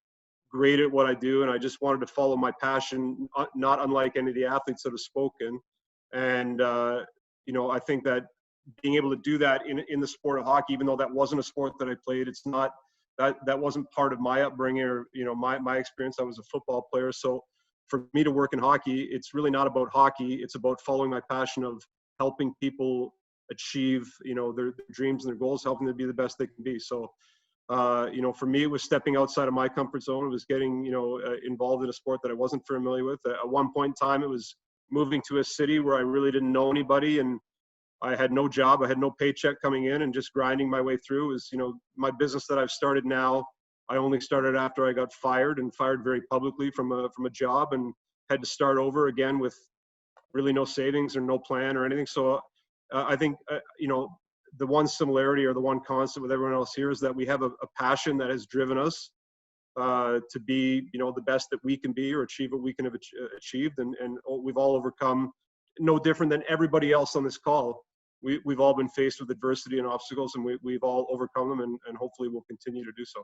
great at what I do, and I just wanted to follow my passion, not unlike any of the athletes that have spoken. And I think that being able to do that in the sport of hockey, even though that wasn't a sport that I played, it's not that wasn't part of my upbringing or my experience. I was a football player, so for me to work in hockey, it's really not about hockey. It's about following my passion of helping people achieve their dreams and their goals, helping them be the best they can be. So for me, it was stepping outside of my comfort zone. It was getting involved in a sport that I wasn't familiar with. At one point in time, it was moving to a city where I really didn't know anybody, and I had no job. I had no paycheck coming in, and just grinding my way through. Is my business that I've started now, I only started after I got fired, and fired very publicly from a job, and had to start over again with really no savings or no plan or anything. So I think the one similarity or the one constant with everyone else here is that we have a passion that has driven us to be the best that we can be or achieve what we can have achieved, and we've all overcome, no different than everybody else on this call. We've all been faced with adversity and obstacles, and we've all overcome them, and hopefully we'll continue to do so.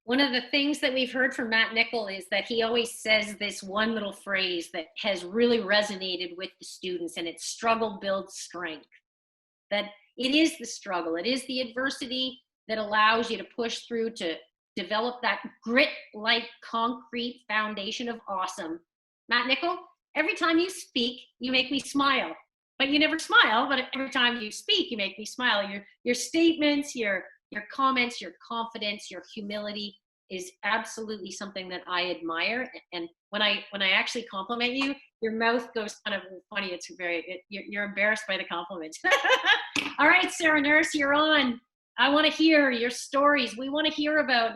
One of the things that we've heard from Matt Nichol is that he always says this one little phrase that has really resonated with the students, and it's struggle builds strength. That it is the struggle, it is the adversity that allows you to push through to develop that grit-like concrete foundation of awesome. Matt Nichol, every time you speak, you make me smile. But you never smile, but every time you speak, you make me smile. Your statements, your comments, your confidence, your humility is absolutely something that I admire. And when I actually compliment you, your mouth goes kind of funny. It's you're embarrassed by the compliment. All right, Sarah Nurse, you're on. I want to hear your stories. We want to hear about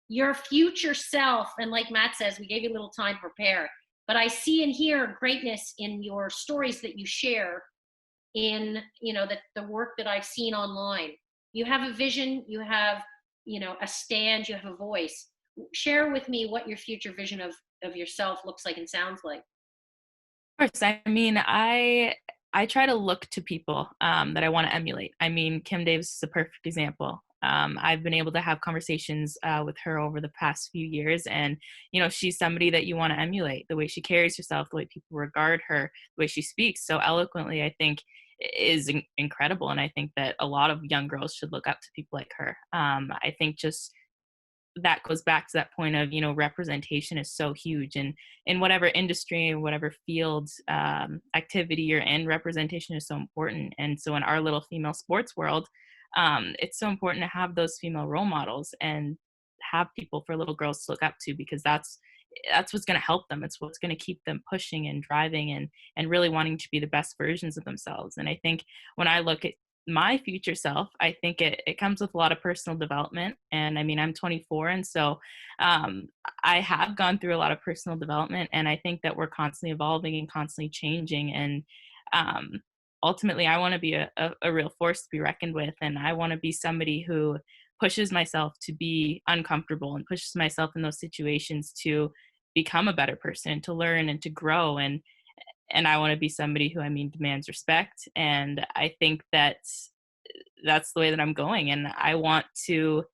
your future self. And like Matt says, we gave you a little time to prepare. But I see and hear greatness in your stories that you share in, the work that I've seen online. You have a vision, you have, a stand, you have a voice. Share with me what your future vision of yourself looks like and sounds like. Of course. I mean, I try to look to people that I want to emulate. I mean, Kim Davis is a perfect example. I've been able to have conversations with her over the past few years, and she's somebody that you want to emulate. The way she carries herself, the way people regard her, the way she speaks so eloquently, I think is incredible. And I think that a lot of young girls should look up to people like her. I think just that goes back to that point of representation is so huge, and in whatever industry, whatever field, activity you're in, representation is so important. And so in our little female sports world, it's so important to have those female role models and have people for little girls to look up to, because that's what's going to help them. It's what's going to keep them pushing and driving and really wanting to be the best versions of themselves. And I think when I look at my future self, I think it comes with a lot of personal development. And I mean, I'm 24, and so I have gone through a lot of personal development, and I think that we're constantly evolving and constantly changing. And ultimately, I want to be a real force to be reckoned with, and I want to be somebody who pushes myself to be uncomfortable and pushes myself in those situations to become a better person, to learn and to grow. And I want to be somebody who, demands respect. And I think that's the way that I'm going. And I want to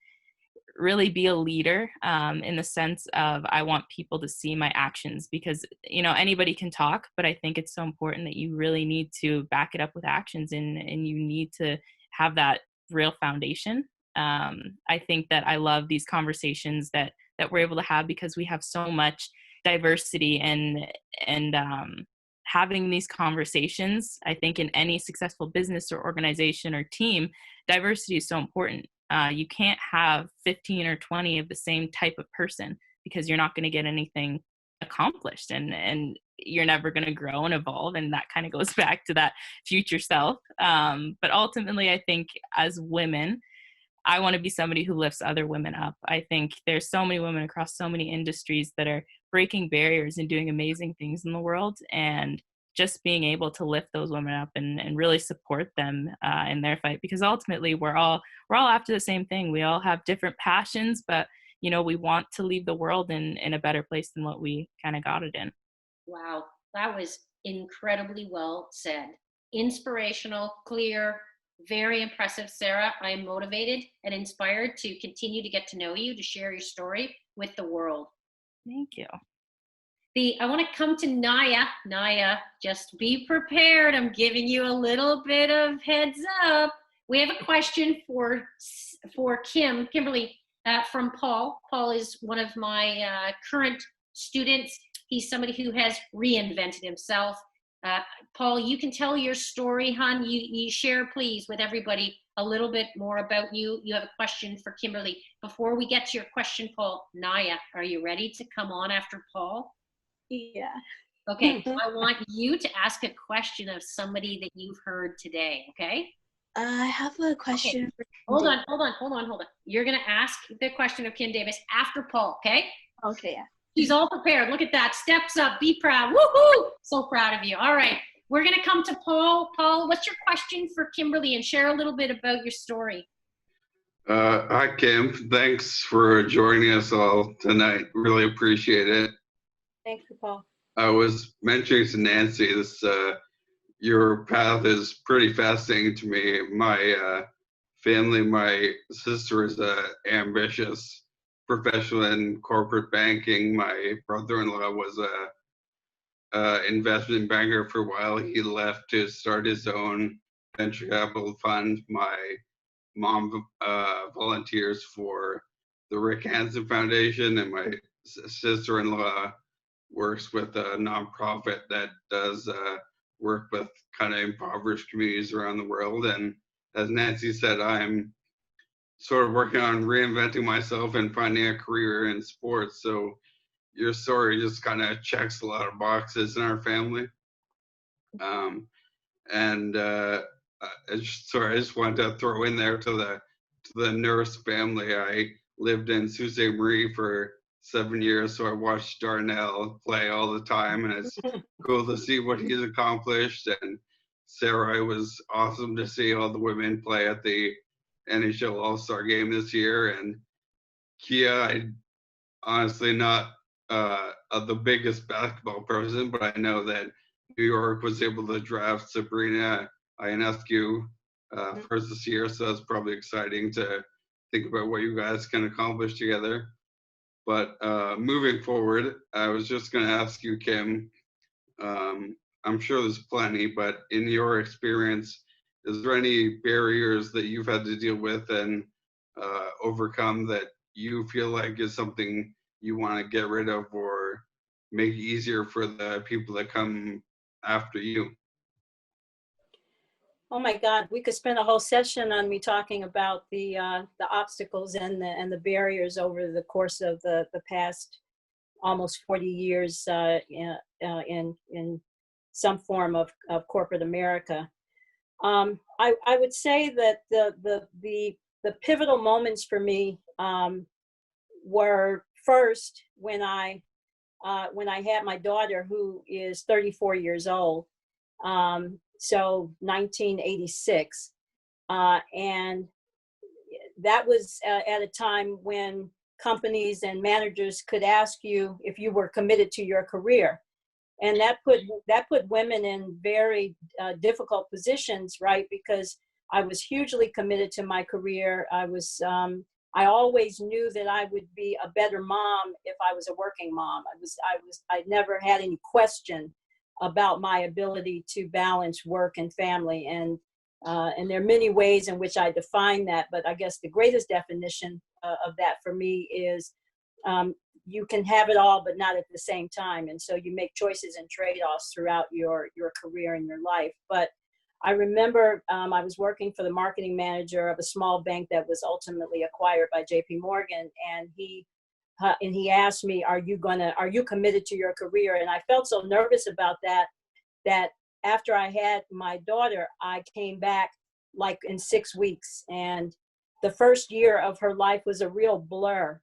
really be a leader in the sense of I want people to see my actions, because, anybody can talk, but I think it's so important that you really need to back it up with actions, and you need to have that real foundation. I think that I love these conversations that we're able to have, because we have so much diversity, and having these conversations, I think in any successful business or organization or team, diversity is so important. You can't have 15 or 20 of the same type of person, because you're not going to get anything accomplished, and you're never going to grow and evolve. And that kind of goes back to that future self. But ultimately, I think as women, I want to be somebody who lifts other women up. I think there's so many women across so many industries that are breaking barriers and doing amazing things in the world, and just being able to lift those women up and really support them in their fight, because ultimately we're all after the same thing. We all have different passions, but we want to leave the world in a better place than what we kind of got it in. Wow, that was incredibly well said. Inspirational, clear, Very impressive, Sarah. I'm motivated and inspired to continue to get to know you, to share your story with the world. Thank you. I want to come to Naya. Naya, just be prepared. I'm giving you a little bit of heads up. We have a question for Kimberly from Paul. Paul is one of my current students. He's somebody who has reinvented himself. Paul, you can tell your story, hon. You share, please, with everybody a little bit more about you. You have a question for Kimberly. Before we get to your question, Paul, Naya, are you ready to come on after Paul? Yeah. Okay, I want you to ask a question of somebody that you've heard today, okay? I have a question. Okay. Hold on. You're gonna ask the question of Kim Davis after Paul, okay? Okay, yeah. She's all prepared. Look at that. Steps up. Be proud. Woohoo! So proud of you. All right. We're going to come to Paul. Paul, what's your question for Kimberly? And share a little bit about your story. Hi, Kim. Thanks for joining us all tonight. Really appreciate it. Thank you, Paul. I was mentioning to Nancy, your path is pretty fascinating to me. My family, my sister is ambitious professional in corporate banking. My brother-in-law was a investment banker for a while. He left to start his own venture capital fund. My mom volunteers for the Rick Hansen Foundation, and my sister-in-law works with a nonprofit that does work with kind of impoverished communities around the world. And as Nancy said, I'm sort of working on reinventing myself and finding a career in sports. So your story just kind of checks a lot of boxes in our family. I just wanted to throw in there to the nurse family. I lived in Sault Ste. Marie for 7 years, so I watched Darnell play all the time, and it's cool to see what he's accomplished. And Sarah, it was awesome to see all the women play at the NHL All-Star game this year. And Kia, I honestly not the biggest basketball person, but I know that New York was able to draft Sabrina Ionescu first this year, so it's probably exciting to think about what you guys can accomplish together. But moving forward, I was just going to ask you, Kim, I'm sure there's plenty, but in your experience, is there any barriers that you've had to deal with and overcome that you feel like is something you want to get rid of or make easier for the people that come after you? Oh my God, we could spend a whole session on me talking about the obstacles and the barriers over the course of the past almost 40 years in some form of corporate America. I would say that the pivotal moments for me were first when I had my daughter, who is 34 years old. So 1986. And that was at a time when companies and managers could ask you if you were committed to your career. And that put women in very difficult positions, right? Because I was hugely committed to my career. I always knew that I would be a better mom if I was a working mom. I never had any question about my ability to balance work and family. And there are many ways in which I define that, but I guess the greatest definition of that for me is you can have it all, but not at the same time. And so you make choices and trade-offs throughout your career and your life. But I remember I was working for the marketing manager of a small bank that was ultimately acquired by JP Morgan. And he asked me, are you committed to your career? And I felt so nervous about that after I had my daughter, I came back like in 6 weeks. And the first year of her life was a real blur.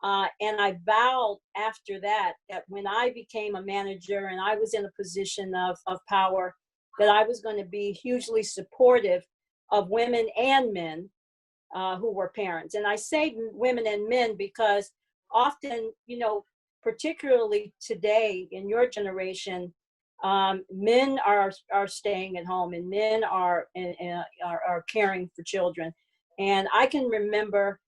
And I vowed after that when I became a manager and I was in a position of power, that I was going to be hugely supportive of women and men who were parents. And I say women and men because often, particularly today in your generation, Men are staying at home, and men are caring for children. And I can remember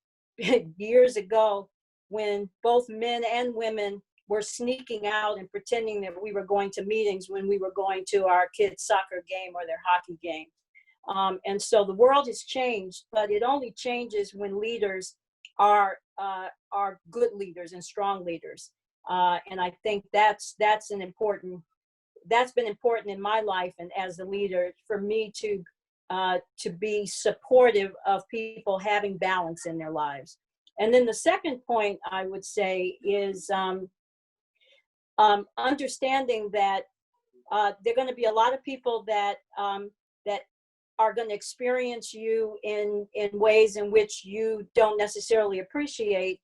years ago when both men and women were sneaking out and pretending that we were going to meetings when we were going to our kids' soccer game or their hockey game. And so the world has changed, but it only changes when leaders are good leaders and strong leaders. And I think that's been important in my life and as a leader for me to be supportive of people having balance in their lives. And then the second point I would say is understanding that there are going to be a lot of people that are going to experience you in ways in which you don't necessarily appreciate,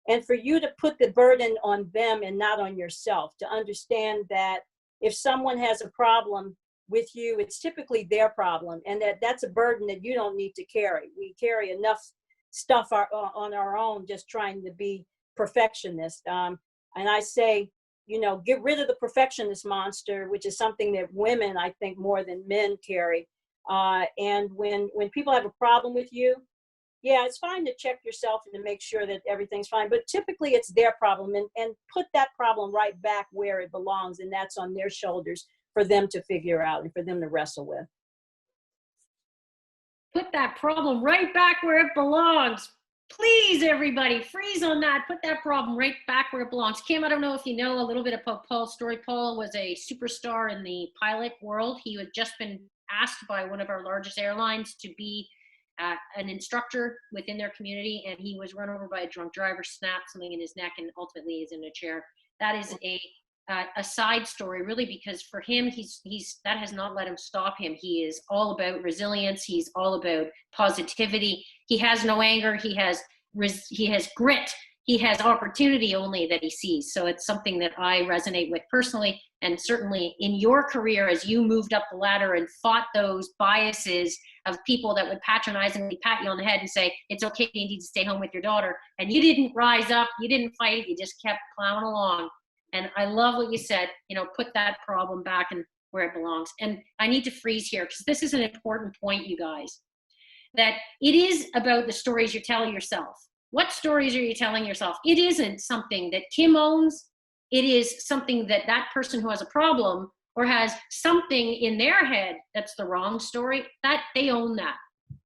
and for you to put the burden on them and not on yourself, to understand that if someone has a problem with you, it's typically their problem, and that's a burden that you don't need to carry. We carry enough stuff on our own just trying to be perfectionists. And I say, get rid of the perfectionist monster, which is something that women, I think, more than men carry. And when people have a problem with you, yeah, it's fine to check yourself and to make sure that everything's fine, but typically it's their problem, and put that problem right back where it belongs, and that's on their shoulders for them to figure out and for them to wrestle with. Put that problem right back where it belongs. Please, everybody, freeze on that. Put that problem right back where it belongs. Kim, I don't know if you know a little bit about Paul's story. Paul was a superstar in the pilot world. He had just been asked by one of our largest airlines to be an instructor within their community, and he was run over by a drunk driver, snapped something in his neck, and ultimately is in a chair. That is a side story, really, because for him, that has not let him stop him. He is all about resilience. He's all about positivity. He has no anger. He has grit. He has opportunity only that he sees. So it's something that I resonate with personally, and certainly in your career as you moved up the ladder and fought those biases of people that would patronizingly pat you on the head and say, it's okay, you need to stay home with your daughter. And you didn't rise up, you didn't fight it, you just kept plowing along. And I love what you said, put that problem back and where it belongs. And I need to freeze here because this is an important point, you guys, that it is about the stories you're telling yourself. What stories are you telling yourself? It isn't something that Kim owns. It is something that person who has a problem or has something in their head that's the wrong story, that they own that.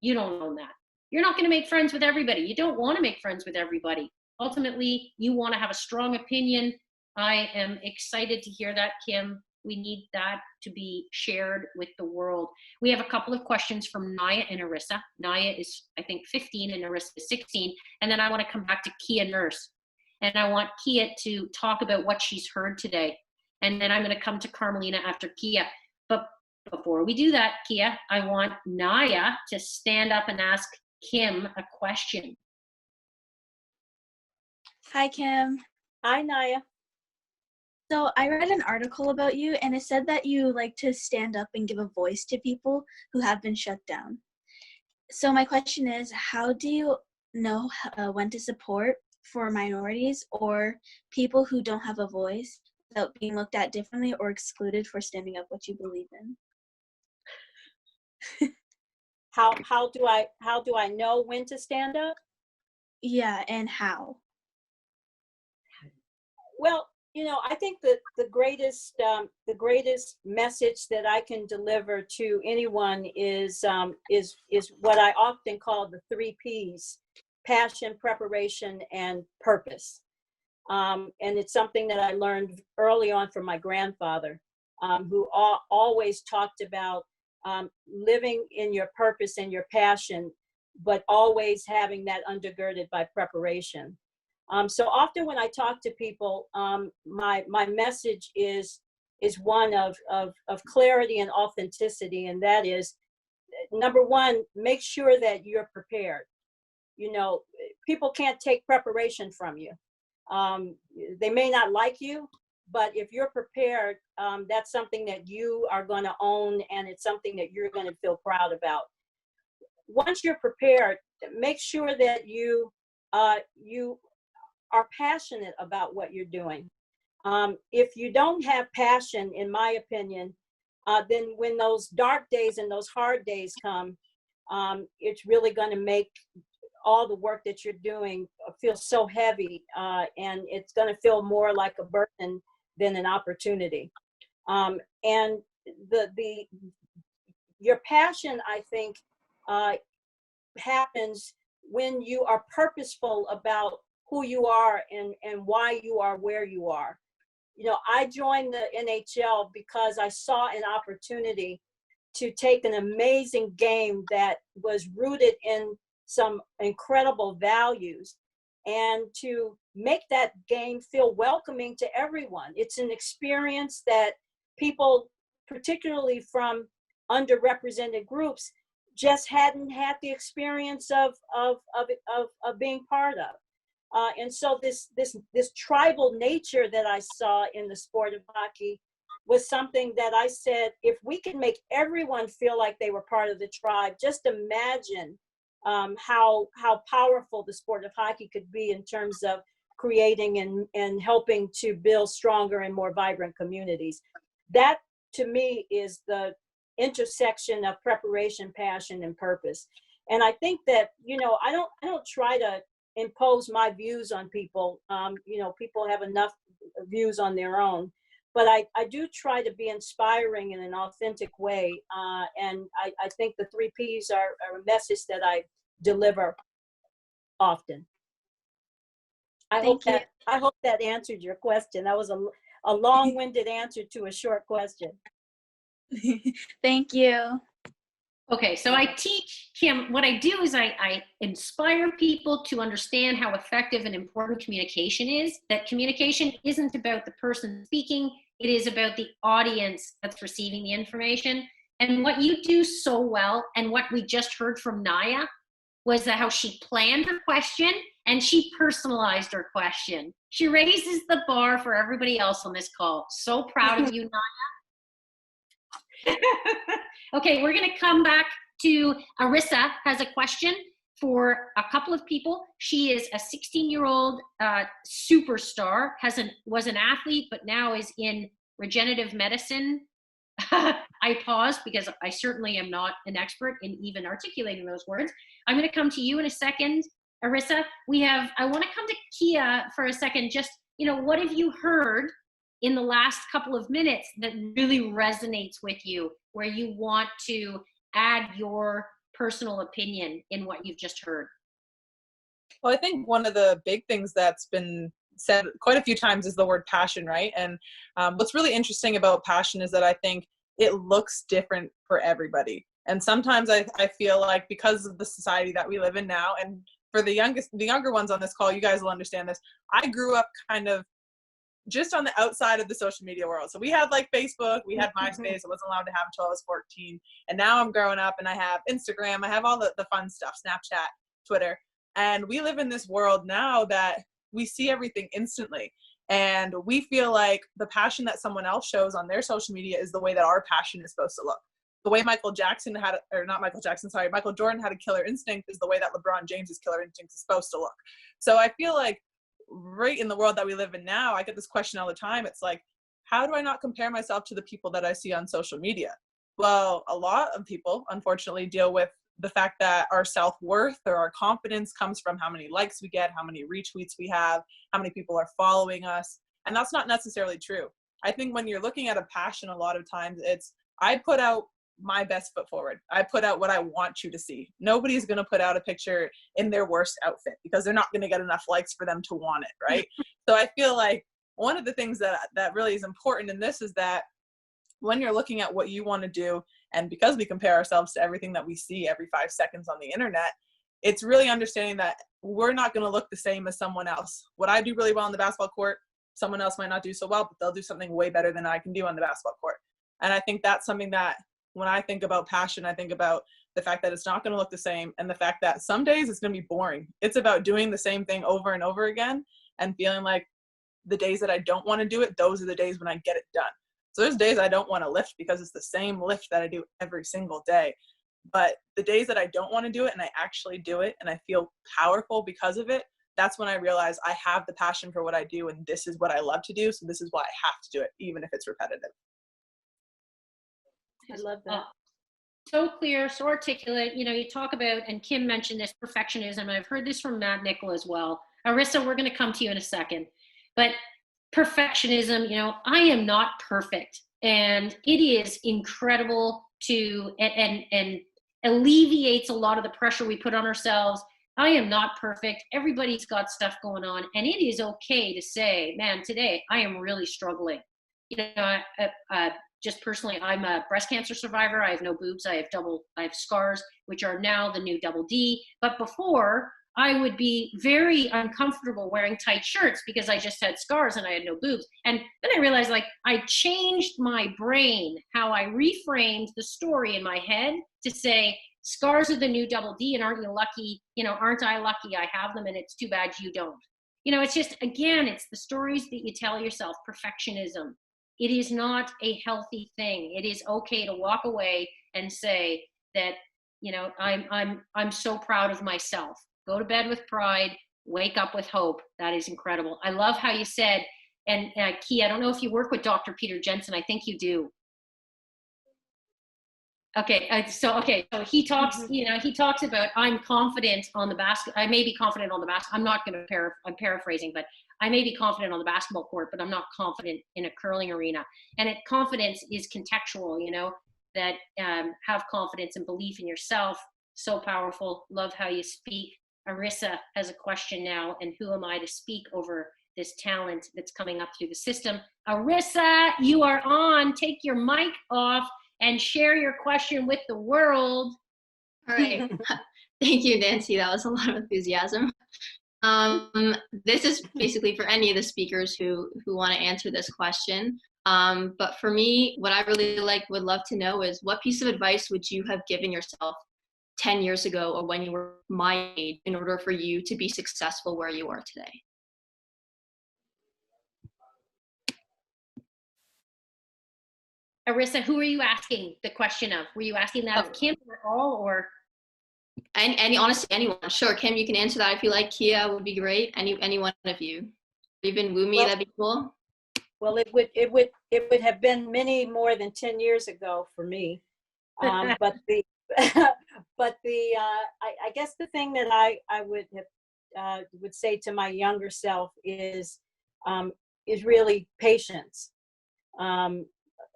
You don't own that. You're not going to make friends with everybody. You don't want to make friends with everybody. Ultimately, you want to have a strong opinion. I am excited to hear that, Kim. We need that to be shared with the world. We have a couple of questions from Naya and Arissa. Naya is, I think, 15 and Arissa is 16. And then I want to come back to Kia Nurse. And I want Kia to talk about what she's heard today. And then I'm going to come to Carmelina after Kia. But before we do that, Kia, I want Naya to stand up and ask Kim a question. Hi, Kim. Hi, Naya. So I read an article about you, and it said that you like to stand up and give a voice to people who have been shut down. So my question is, how do you know when to support for minorities or people who don't have a voice without being looked at differently or excluded for standing up what you believe in? How do I know when to stand up? Yeah, and how? Well, I think that the greatest message that I can deliver to anyone is what I often call the 3 Ps: passion, preparation, and purpose. And it's something that I learned early on from my grandfather, who always talked about living in your purpose and your passion, but always having that undergirded by preparation. So often when I talk to people, my message is one of clarity and authenticity, and that is, number one, make sure that you're prepared. People can't take preparation from you. They may not like you, but if you're prepared, that's something that you are going to own, and it's something that you're going to feel proud about. Once you're prepared, make sure that you are passionate about what you're doing. If you don't have passion, in my opinion, then when those dark days and those hard days come, it's really going to make all the work that you're doing feel so heavy, and it's going to feel more like a burden than an opportunity. And your passion, I think, happens when you are purposeful about who you are and why you are where you are. You know, I joined the NHL because I saw an opportunity to take an amazing game that was rooted in some incredible values and to make that game feel welcoming to everyone. It's an experience that people, particularly from underrepresented groups, just hadn't had the experience of being part of. And so this tribal nature that I saw in the sport of hockey was something that I said, if we can make everyone feel like they were part of the tribe, just imagine how powerful the sport of hockey could be in terms of creating and helping to build stronger and more vibrant communities. That, to me, is the intersection of preparation, passion, and purpose. And I think that, you know, I don't try to impose my views on people. You know, people have enough views on their own. But I do try to be inspiring in an authentic way. And I think the 3 Ps are a message that I deliver often. I hope that answered your question. That was a long-winded answer to a short question. Thank you. Okay, so I teach, Kim, what I do is I inspire people to understand how effective and important communication is, that communication isn't about the person speaking, it is about the audience that's receiving the information. And what you do so well, and what we just heard from Naya, was how she planned her question and she personalized her question. She raises the bar for everybody else on this call. So proud of you, Naya. Okay, we're going to come back to Arissa has a question for a couple of people. She is a 16-year-old superstar, was an athlete, but now is in regenerative medicine. I paused because I certainly am not an expert in even articulating those words. I'm going to come to you in a second, Arissa. I want to come to Kia for a second. Just, you know, what have you heard in the last couple of minutes that really resonates with you, where you want to add your personal opinion in what you've just heard? Well, I think one of the big things that's been said quite a few times is the word passion, right? And what's really interesting about passion is that I think it looks different for everybody. And sometimes I feel like because of the society that we live in now, and for the younger ones on this call, you guys will understand this. I grew up kind of just on the outside of the social media world. So we had like Facebook, we had MySpace. I wasn't allowed to have until I was 14. And now I'm growing up and I have Instagram. I have all the fun stuff, Snapchat, Twitter. And we live in this world now that we see everything instantly. And we feel like the passion that someone else shows on their social media is the way that our passion is supposed to look. The way Michael Jordan had a killer instinct is the way that LeBron James's killer instinct is supposed to look. So I feel like right in the world that we live in now, I get this question all the time. It's like, how do I not compare myself to the people that I see on social media? Well, a lot of people, unfortunately, deal with the fact that our self-worth or our confidence comes from how many likes we get, how many retweets we have, how many people are following us. And that's not necessarily true. I think when you're looking at a passion, a lot of times it's, I put out my best foot forward. I put out what I want you to see. Nobody's going to put out a picture in their worst outfit because they're not going to get enough likes for them to want it, right? So I feel like one of the things that really is important in this is that when you're looking at what you want to do, and because we compare ourselves to everything that we see every 5 seconds on the internet, it's really understanding that we're not going to look the same as someone else. What I do really well on the basketball court, someone else might not do so well, but they'll do something way better than I can do on the basketball court. And I think that's something that when I think about passion, I think about the fact that it's not going to look the same and the fact that some days it's going to be boring. It's about doing the same thing over and over again and feeling like the days that I don't want to do it, those are the days when I get it done. So there's days I don't want to lift because it's the same lift that I do every single day. But the days that I don't want to do it and I actually do it and I feel powerful because of it, that's when I realized I have the passion for what I do, and this is what I love to do. So this is why I have to do it, even if it's repetitive. I love that. So clear, so articulate. You know, you talk about, and Kim mentioned this, perfectionism. I've heard this from Matt Nichol as well. Arissa, we're going to come to you in a second. But perfectionism, you know, I am not perfect. And it is incredible to, and alleviates a lot of the pressure we put on ourselves. I am not perfect. Everybody's got stuff going on. And it is okay to say, man, today I am really struggling. You know, just personally, I'm a breast cancer survivor. I have no boobs. I have scars, which are now the new double D. But before, I would be very uncomfortable wearing tight shirts because I just had scars and I had no boobs. And then I realized, like, I changed my brain, how I reframed the story in my head to say, scars are the new double D, and aren't you lucky? You know, aren't I lucky I have them, and it's too bad you don't. You know, it's just, again, it's the stories that you tell yourself, perfectionism. It is not a healthy thing. It is okay to walk away and say that, you know, I'm so proud of myself. Go to bed with pride, wake up with hope. That is incredible. I love how you said, and Key, I don't know if you work with Dr. Peter Jensen. I think you do. Okay, so he talks, you know, he talks about, I'm confident on the basket. I may be confident on the basket. I'm not going to I'm paraphrasing, but I may be confident on the basketball court, but I'm not confident in a curling arena. And confidence is contextual, you know, that have confidence and belief in yourself. So powerful. Love how you speak. Arissa has a question now, and who am I to speak over this talent that's coming up through the system? Arissa, you are on. Take your mic off and share your question with the world. All right. Thank you, Nancy. That was a lot of enthusiasm. This is basically for any of the speakers who want to answer this question. But for me, what I really would love to know is, what piece of advice would you have given yourself 10 years ago, or when you were my age, in order for you to be successful where you are today? Arissa, who are you asking the question of? Were you asking that of Kim or all, or? Honestly, anyone. Sure, Kim, you can answer that if you like. Kia would be great. Any one of you. Even Wumi, that'd be cool. Well, it would have been many more than 10 years ago for me. But I guess the thing that I would say to my younger self is really patience.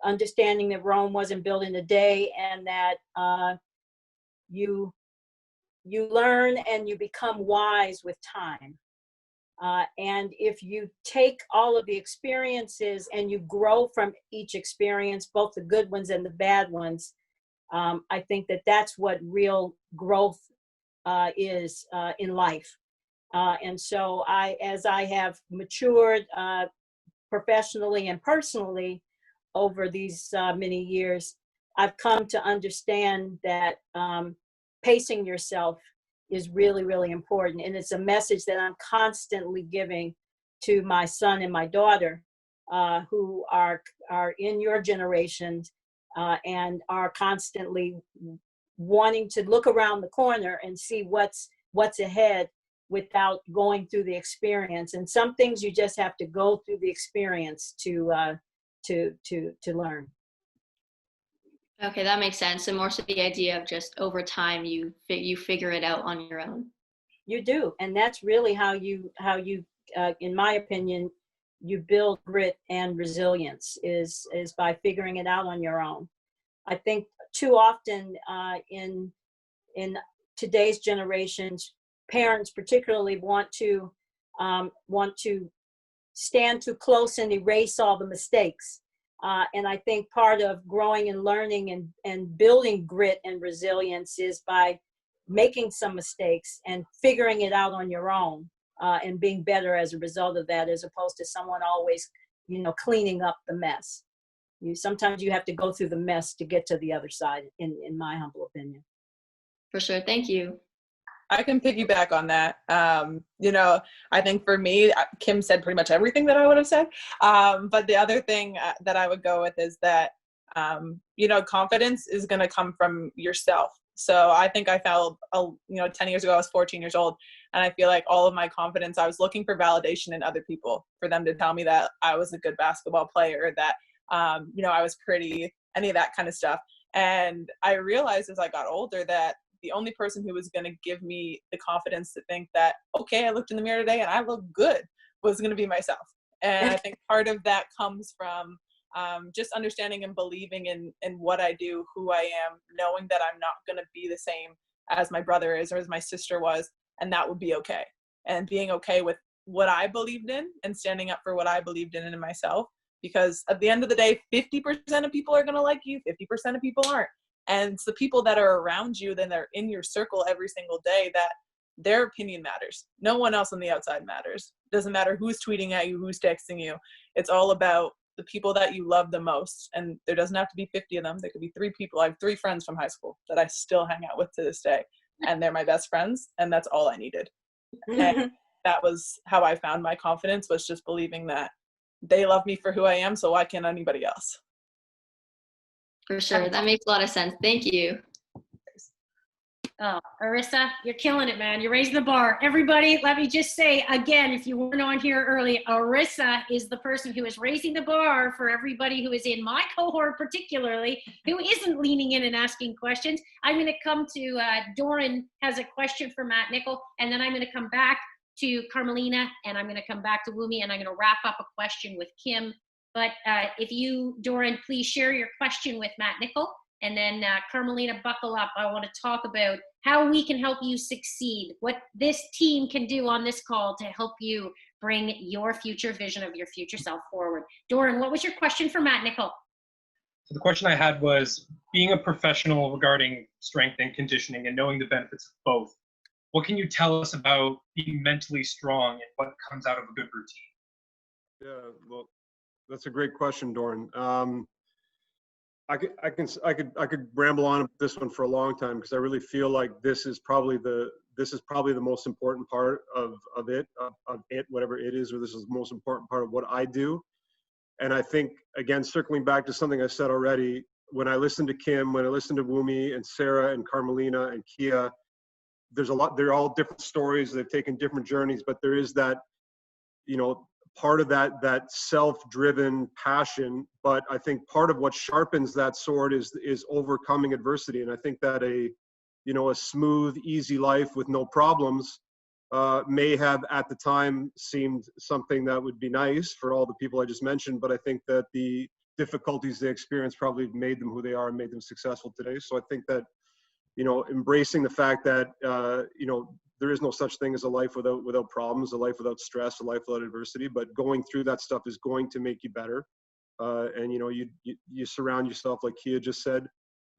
Understanding that Rome wasn't built in a day, and that you learn and you become wise with time. And if you take all of the experiences and you grow from each experience, both the good ones and the bad ones, I think that that's what real growth is in life. And so as I have matured professionally and personally over these many years, I've come to understand that pacing yourself is really, really important. And it's a message that I'm constantly giving to my son and my daughter, who are in your generation and are constantly wanting to look around the corner and see what's ahead without going through the experience. And some things you just have to go through the experience to learn. Okay, that makes sense. And more so the idea of just over time, you figure it out on your own. You do, and that's really how you in my opinion, you build grit and resilience is by figuring it out on your own. I think too often in today's generations, parents particularly want to stand too close and erase all the mistakes. And I think part of growing and learning and building grit and resilience is by making some mistakes and figuring it out on your own, and being better as a result of that, as opposed to someone always, cleaning up the mess. Sometimes you have to go through the mess to get to the other side, in my humble opinion. For sure. Thank you. I can piggyback on that. I think for me, Kim said pretty much everything that I would have said. But the other thing that I would go with is that, confidence is going to come from yourself. So I think I felt, 10 years ago, I was 14 years old. And I feel like all of my confidence, I was looking for validation in other people, for them to tell me that I was a good basketball player, that, you know, I was pretty, any of that kind of stuff. And I realized as I got older that the only person who was going to give me the confidence to think that, okay, I looked in the mirror today and I look good, was going to be myself. And I think part of that comes from just understanding and believing in what I do, who I am, knowing that I'm not going to be the same as my brother is or as my sister was, and that would be okay. And being okay with what I believed in and standing up for what I believed in myself. Because at the end of the day, 50% of people are going to like you, 50% of people aren't. And it's the people that are around you, then they're in your circle every single day, that their opinion matters. No one else on the outside matters. Doesn't matter who's tweeting at you, who's texting you. It's all about the people that you love the most. And there doesn't have to be 50 of them. There could be 3 people. I have 3 friends from high school that I still hang out with to this day. And they're my best friends. And that's all I needed. And that was how I found my confidence, was just believing that they love me for who I am, so why can't anybody else? For sure. That makes a lot of sense. Thank you. Oh, Arissa, you're killing it, man. You're raising the bar. Everybody, let me just say again, if you weren't on here early, Arissa is the person who is raising the bar for everybody who is in my cohort, particularly, who isn't leaning in and asking questions. I'm going to come to Doran has a question for Matt Nichol, and then I'm going to come back to Carmelina, and I'm going to come back to Wumi, and I'm going to wrap up a question with Kim. But if you, Doran, please share your question with Matt Nichol, and then Carmelina, buckle up. I want to talk about how we can help you succeed, what this team can do on this call to help you bring your future vision of your future self forward. Doran, what was your question for Matt Nichol? So the question I had was, being a professional regarding strength and conditioning and knowing the benefits of both, what can you tell us about being mentally strong and what comes out of a good routine? Yeah, well, that's a great question, Doran. I could ramble on this one for a long time, because I really feel like this is probably the most important part of it, whatever it is, or this is the most important part of what I do. And I think, again, circling back to something I said already, when I listen to Kim, when I listen to Wumi and Sarah and Carmelina and Kia, there's a lot, they're all different stories. They've taken different journeys, but there is that, you know, part of that self-driven passion. But I think part of what sharpens that sword is overcoming adversity. And I think that a smooth, easy life with no problems may have at the time seemed something that would be nice for all the people I just mentioned. But I think that the difficulties they experienced probably made them who they are and made them successful today. So I think that, embracing the fact that, there is no such thing as a life without problems, a life without stress, a life without adversity, but going through that stuff is going to make you better. And, you surround yourself, like Kia just said,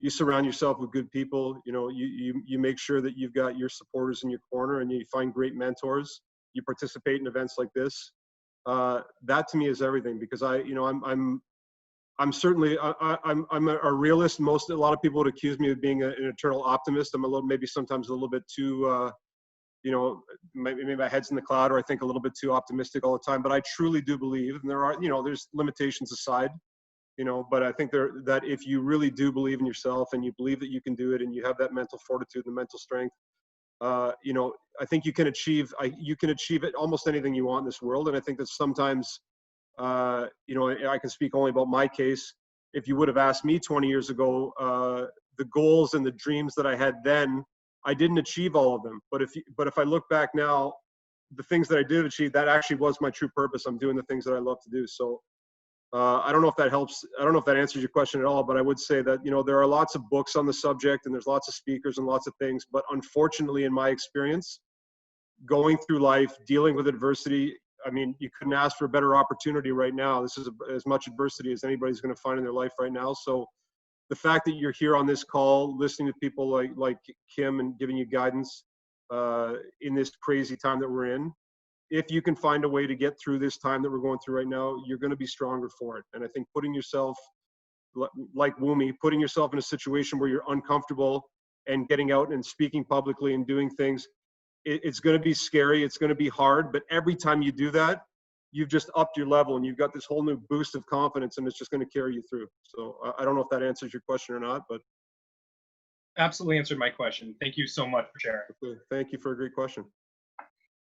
you surround yourself with good people. You make sure that you've got your supporters in your corner, and you find great mentors. You participate in events like this. That to me is everything, because I'm certainly I'm a realist. A lot of people would accuse me of being an eternal optimist. I'm maybe sometimes a little bit too, maybe my head's in the cloud, or I think a little bit too optimistic all the time. But I truly do believe, and there's limitations aside, but I think that if you really do believe in yourself and you believe that you can do it, and you have that mental fortitude and the mental strength, I think you can achieve it, almost anything you want in this world. And I think that sometimes, I can speak only about my case. If you would have asked me 20 years ago, the goals and the dreams that I had then, I didn't achieve all of them. But if I look back now, the things that I did achieve, that actually was my true purpose. I'm doing the things that I love to do. So I don't know if that helps. I don't know if that answers your question at all, but I would say that, there are lots of books on the subject, and there's lots of speakers and lots of things. But unfortunately, in my experience, going through life, dealing with adversity, I mean, you couldn't ask for a better opportunity right now. This is as much adversity as anybody's going to find in their life right now. So the fact that you're here on this call, listening to people like Kim and giving you guidance in this crazy time that we're in, if you can find a way to get through this time that we're going through right now, you're going to be stronger for it. And I think putting yourself, like Wumi, putting yourself in a situation where you're uncomfortable and getting out and speaking publicly and doing things, it's going to be scary. It's going to be hard. But every time you do that, you've just upped your level, and you've got this whole new boost of confidence, and it's just going to carry you through. So I don't know if that answers your question or not, but. Absolutely answered my question. Thank you so much for sharing. Okay. Thank you for a great question.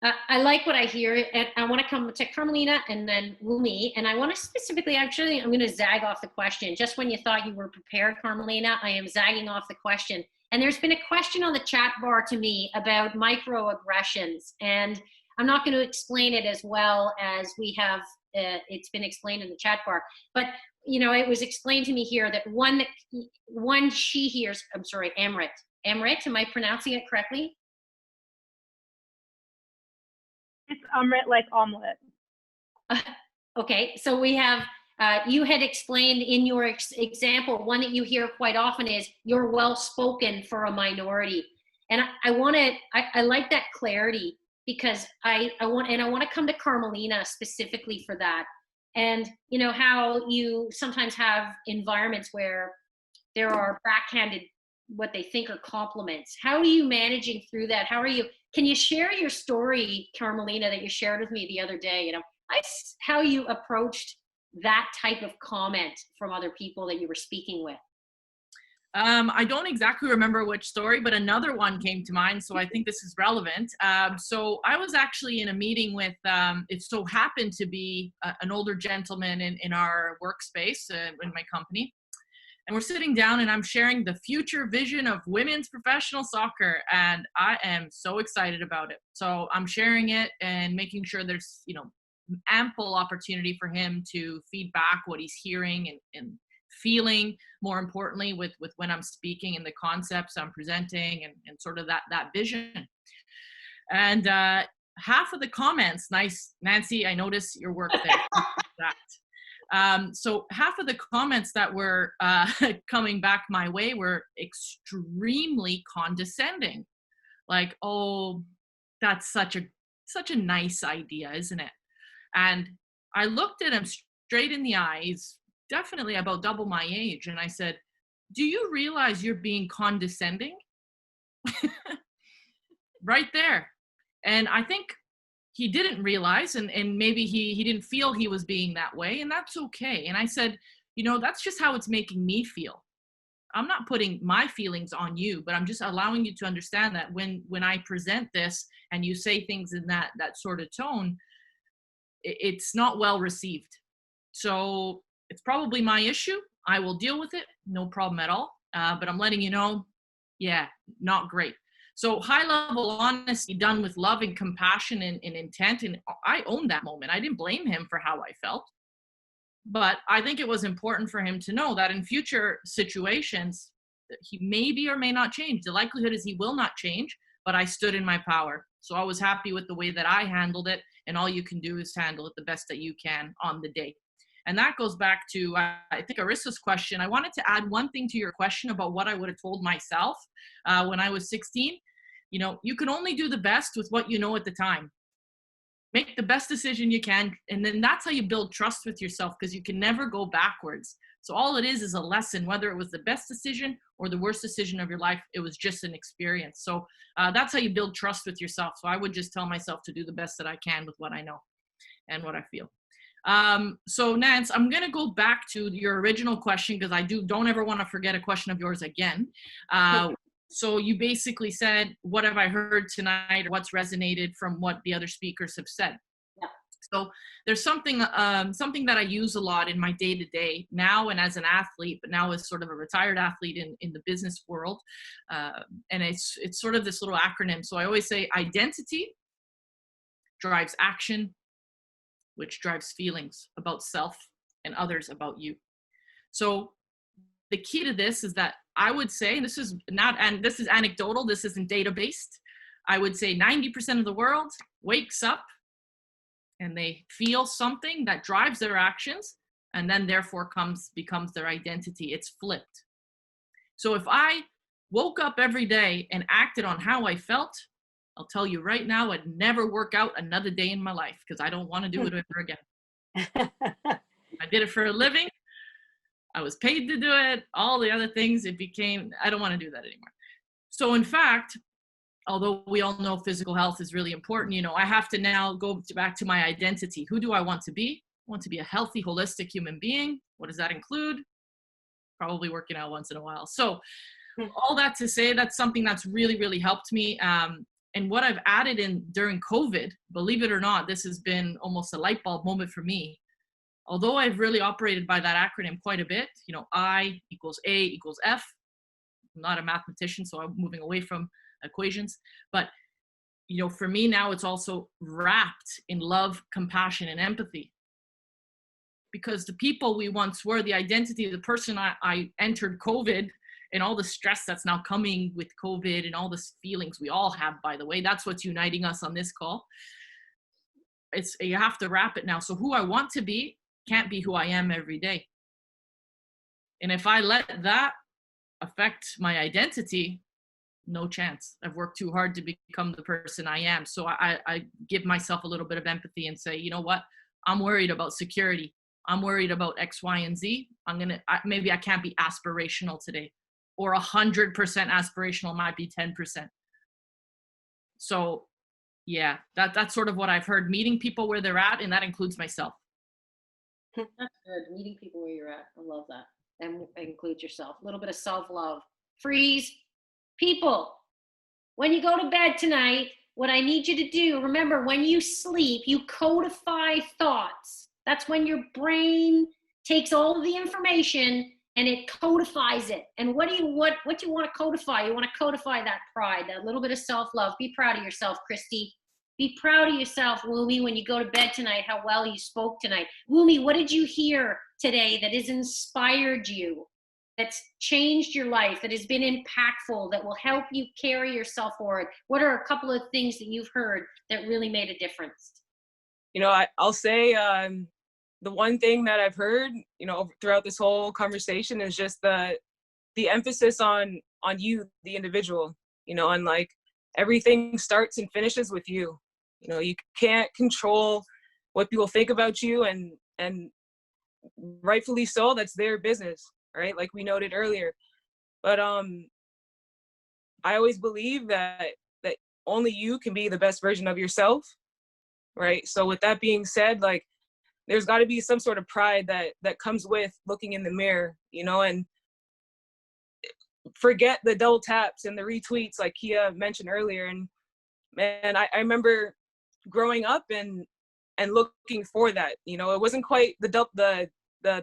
I like what I hear, and I want to come to Carmelina and then Wumi, and I want to specifically, actually, I'm going to zag off the question. Just when you thought you were prepared, Carmelina, I am zagging off the question. And there's been a question on the chat bar to me about microaggressions, and I'm not going to explain it as well as we have, it's been explained in the chat bar, but you know, it was explained to me here that one she hears, I'm sorry, Amrit, am I pronouncing it correctly? It's like omelet. Okay, so we have, you had explained in your example, one that you hear quite often is you're well-spoken for a minority. And I like that clarity, because I want to come to Carmelina specifically for that. And you know how you sometimes have environments where there are backhanded, what they think are compliments. How are you managing through that? Can you share your story, Carmelina, that you shared with me the other day? You know, how you approached that type of comment from other people that you were speaking with. I don't exactly remember which story, but another one came to mind, so I think this is relevant. So I was actually in a meeting with, it so happened to be an older gentleman in our workspace in my company. And we're sitting down and I'm sharing the future vision of women's professional soccer, and I am so excited about it. So I'm sharing it and making sure there's, you know, ample opportunity for him to feed back what he's hearing and feeling, more importantly, with when I'm speaking and the concepts I'm presenting and sort of that vision. And half of the comments, nice, Nancy, I notice your work there. So half of the comments that were coming back my way were extremely condescending. Like, oh, that's such a nice idea, isn't it? And I looked at him straight in the eyes, definitely about double my age, and I said, do you realize you're being condescending? Right there. And I think he didn't realize, and maybe he didn't feel he was being that way, and that's okay. And I said, you know, that's just how it's making me feel. I'm not putting my feelings on you, but I'm just allowing you to understand that when I present this and you say things in that sort of tone, it's not well received. So it's probably my issue. I will deal with it, no problem at all. But I'm letting you know, yeah, not great. So high level honesty done with love and compassion and intent. And I owned that moment. I didn't blame him for how I felt. But I think it was important for him to know that in future situations, he may or may not change. The likelihood is he will not change, but I stood in my power. So I was happy with the way that I handled it. And all you can do is handle it the best that you can on the day. And that goes back to, I think, Arissa's question. I wanted to add one thing to your question about what I would have told myself when I was 16. You know, you can only do the best with what you know at the time. Make the best decision you can. And then that's how you build trust with yourself, because you can never go backwards. So all it is a lesson, whether it was the best decision or the worst decision of your life, it was just an experience. So that's how you build trust with yourself. So I would just tell myself to do the best that I can with what I know and what I feel. So Nance, I'm going to go back to your original question, because I don't ever want to forget a question of yours again. So you basically said, what have I heard tonight, or what's resonated from what the other speakers have said? Yeah. So there's something that I use a lot in my day-to-day now, and as an athlete, but now as sort of a retired athlete in the business world. And it's sort of this little acronym. So I always say identity drives action, which drives feelings about self and others about you. So the key to this is that I would say, this is anecdotal, this isn't data-based, I would say 90% of the world wakes up and they feel something that drives their actions, and then therefore becomes their identity. It's flipped. So if I woke up every day and acted on how I felt, I'll tell you right now, I'd never work out another day in my life, because I don't want to do it ever again. I did it for a living. I was paid to do it. All the other things, I don't want to do that anymore. So in fact, although we all know physical health is really important, you know, I have to now go back to my identity. Who do I want to be? I want to be a healthy, holistic human being. What does that include? Probably working out once in a while. So all that to say, that's something that's really, really helped me. And what I've added in during COVID, believe it or not, this has been almost a light bulb moment for me. Although I've really operated by that acronym quite a bit, you know, I equals A equals F. I'm not a mathematician, so I'm moving away from equations. But, you know, for me now, it's also wrapped in love, compassion, and empathy. Because the people we once were, the identity, the person I entered COVID, and all the stress that's now coming with COVID and all the feelings we all have, by the way, that's what's uniting us on this call. You have to wrap it now. So who I want to be can't be who I am every day. And if I let that affect my identity, no chance. I've worked too hard to become the person I am. So I give myself a little bit of empathy and say, you know what? I'm worried about security. I'm worried about X, Y, and Z. Maybe I can't be aspirational today, or 100% aspirational might be 10%. So yeah, that's sort of what I've heard, meeting people where they're at, and that includes myself. That's good. Meeting people where you're at. I love that. And include yourself. A little bit of self-love. Freeze. People, when you go to bed tonight, what I need you to do, remember, when you sleep, you codify thoughts. That's when your brain takes all of the information and it codifies it. And what do you want to codify? You want to codify that pride, that little bit of self-love. Be proud of yourself, Christy. Be proud of yourself, Wumi, when you go to bed tonight, how well you spoke tonight. Wumi, what did you hear today that has inspired you, that's changed your life, that has been impactful, that will help you carry yourself forward? What are a couple of things that you've heard that really made a difference? You know, I'll say the one thing that I've heard, you know, throughout this whole conversation is just the emphasis on you, the individual, you know, and like everything starts and finishes with you. You know, you can't control what people think about you, and rightfully so, that's their business, right? Like we noted earlier. But I always believe that only you can be the best version of yourself, right? So with that being said, like there's got to be some sort of pride that comes with looking in the mirror, you know, and forget the double taps and the retweets like Kia mentioned earlier. And man, I remember growing up and looking for that, you know. It wasn't quite the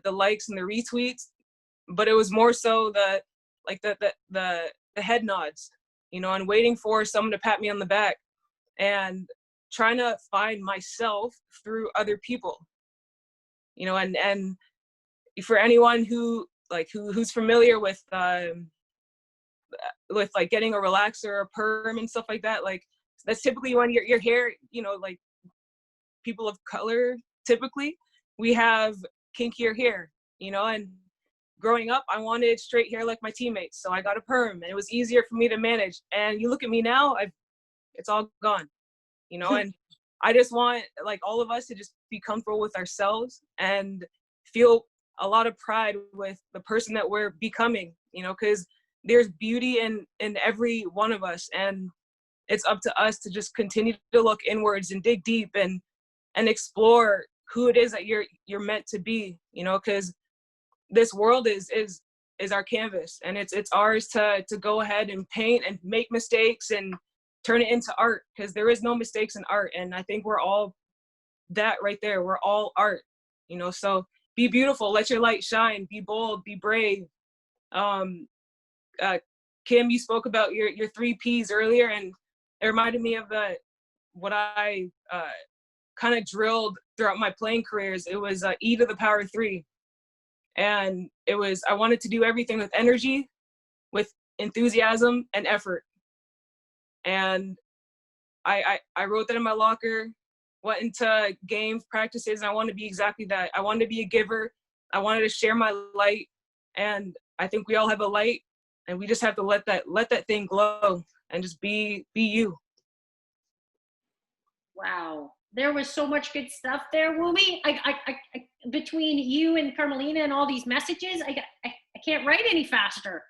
likes and the retweets, but it was more so the head nods, you know, and waiting for someone to pat me on the back and trying to find myself through other people, you know. And for anyone who's familiar with like getting a relaxer or a perm and stuff like that, like that's typically when your hair, you know, like people of color, typically we have kinkier hair, you know. And growing up, I wanted straight hair like my teammates, so I got a perm, and it was easier for me to manage. And you look at me now, it's all gone, you know. And I just want like all of us to just be comfortable with ourselves and feel a lot of pride with the person that we're becoming, you know, because there's beauty in every one of us, and it's up to us to just continue to look inwards and dig deep and explore who it is that you're meant to be, you know, because this world is our canvas, and it's ours to go ahead and paint and make mistakes and turn it into art, because there is no mistakes in art. And I think we're all that right there. We're all art, you know. So be beautiful, let your light shine, be bold, be brave. Kim, you spoke about your 3 Ps earlier, and it reminded me of what I kind of drilled throughout my playing careers. It was E to the power 3. And it was, I wanted to do everything with energy, with enthusiasm and effort. And I wrote that in my locker, went into games, practices, and I wanted to be exactly that. I wanted to be a giver. I wanted to share my light. And I think we all have a light, and we just have to let that thing glow and just be you. Wow. There was so much good stuff there, Wumi. I between you and Carmelina and all these messages, I can't write any faster.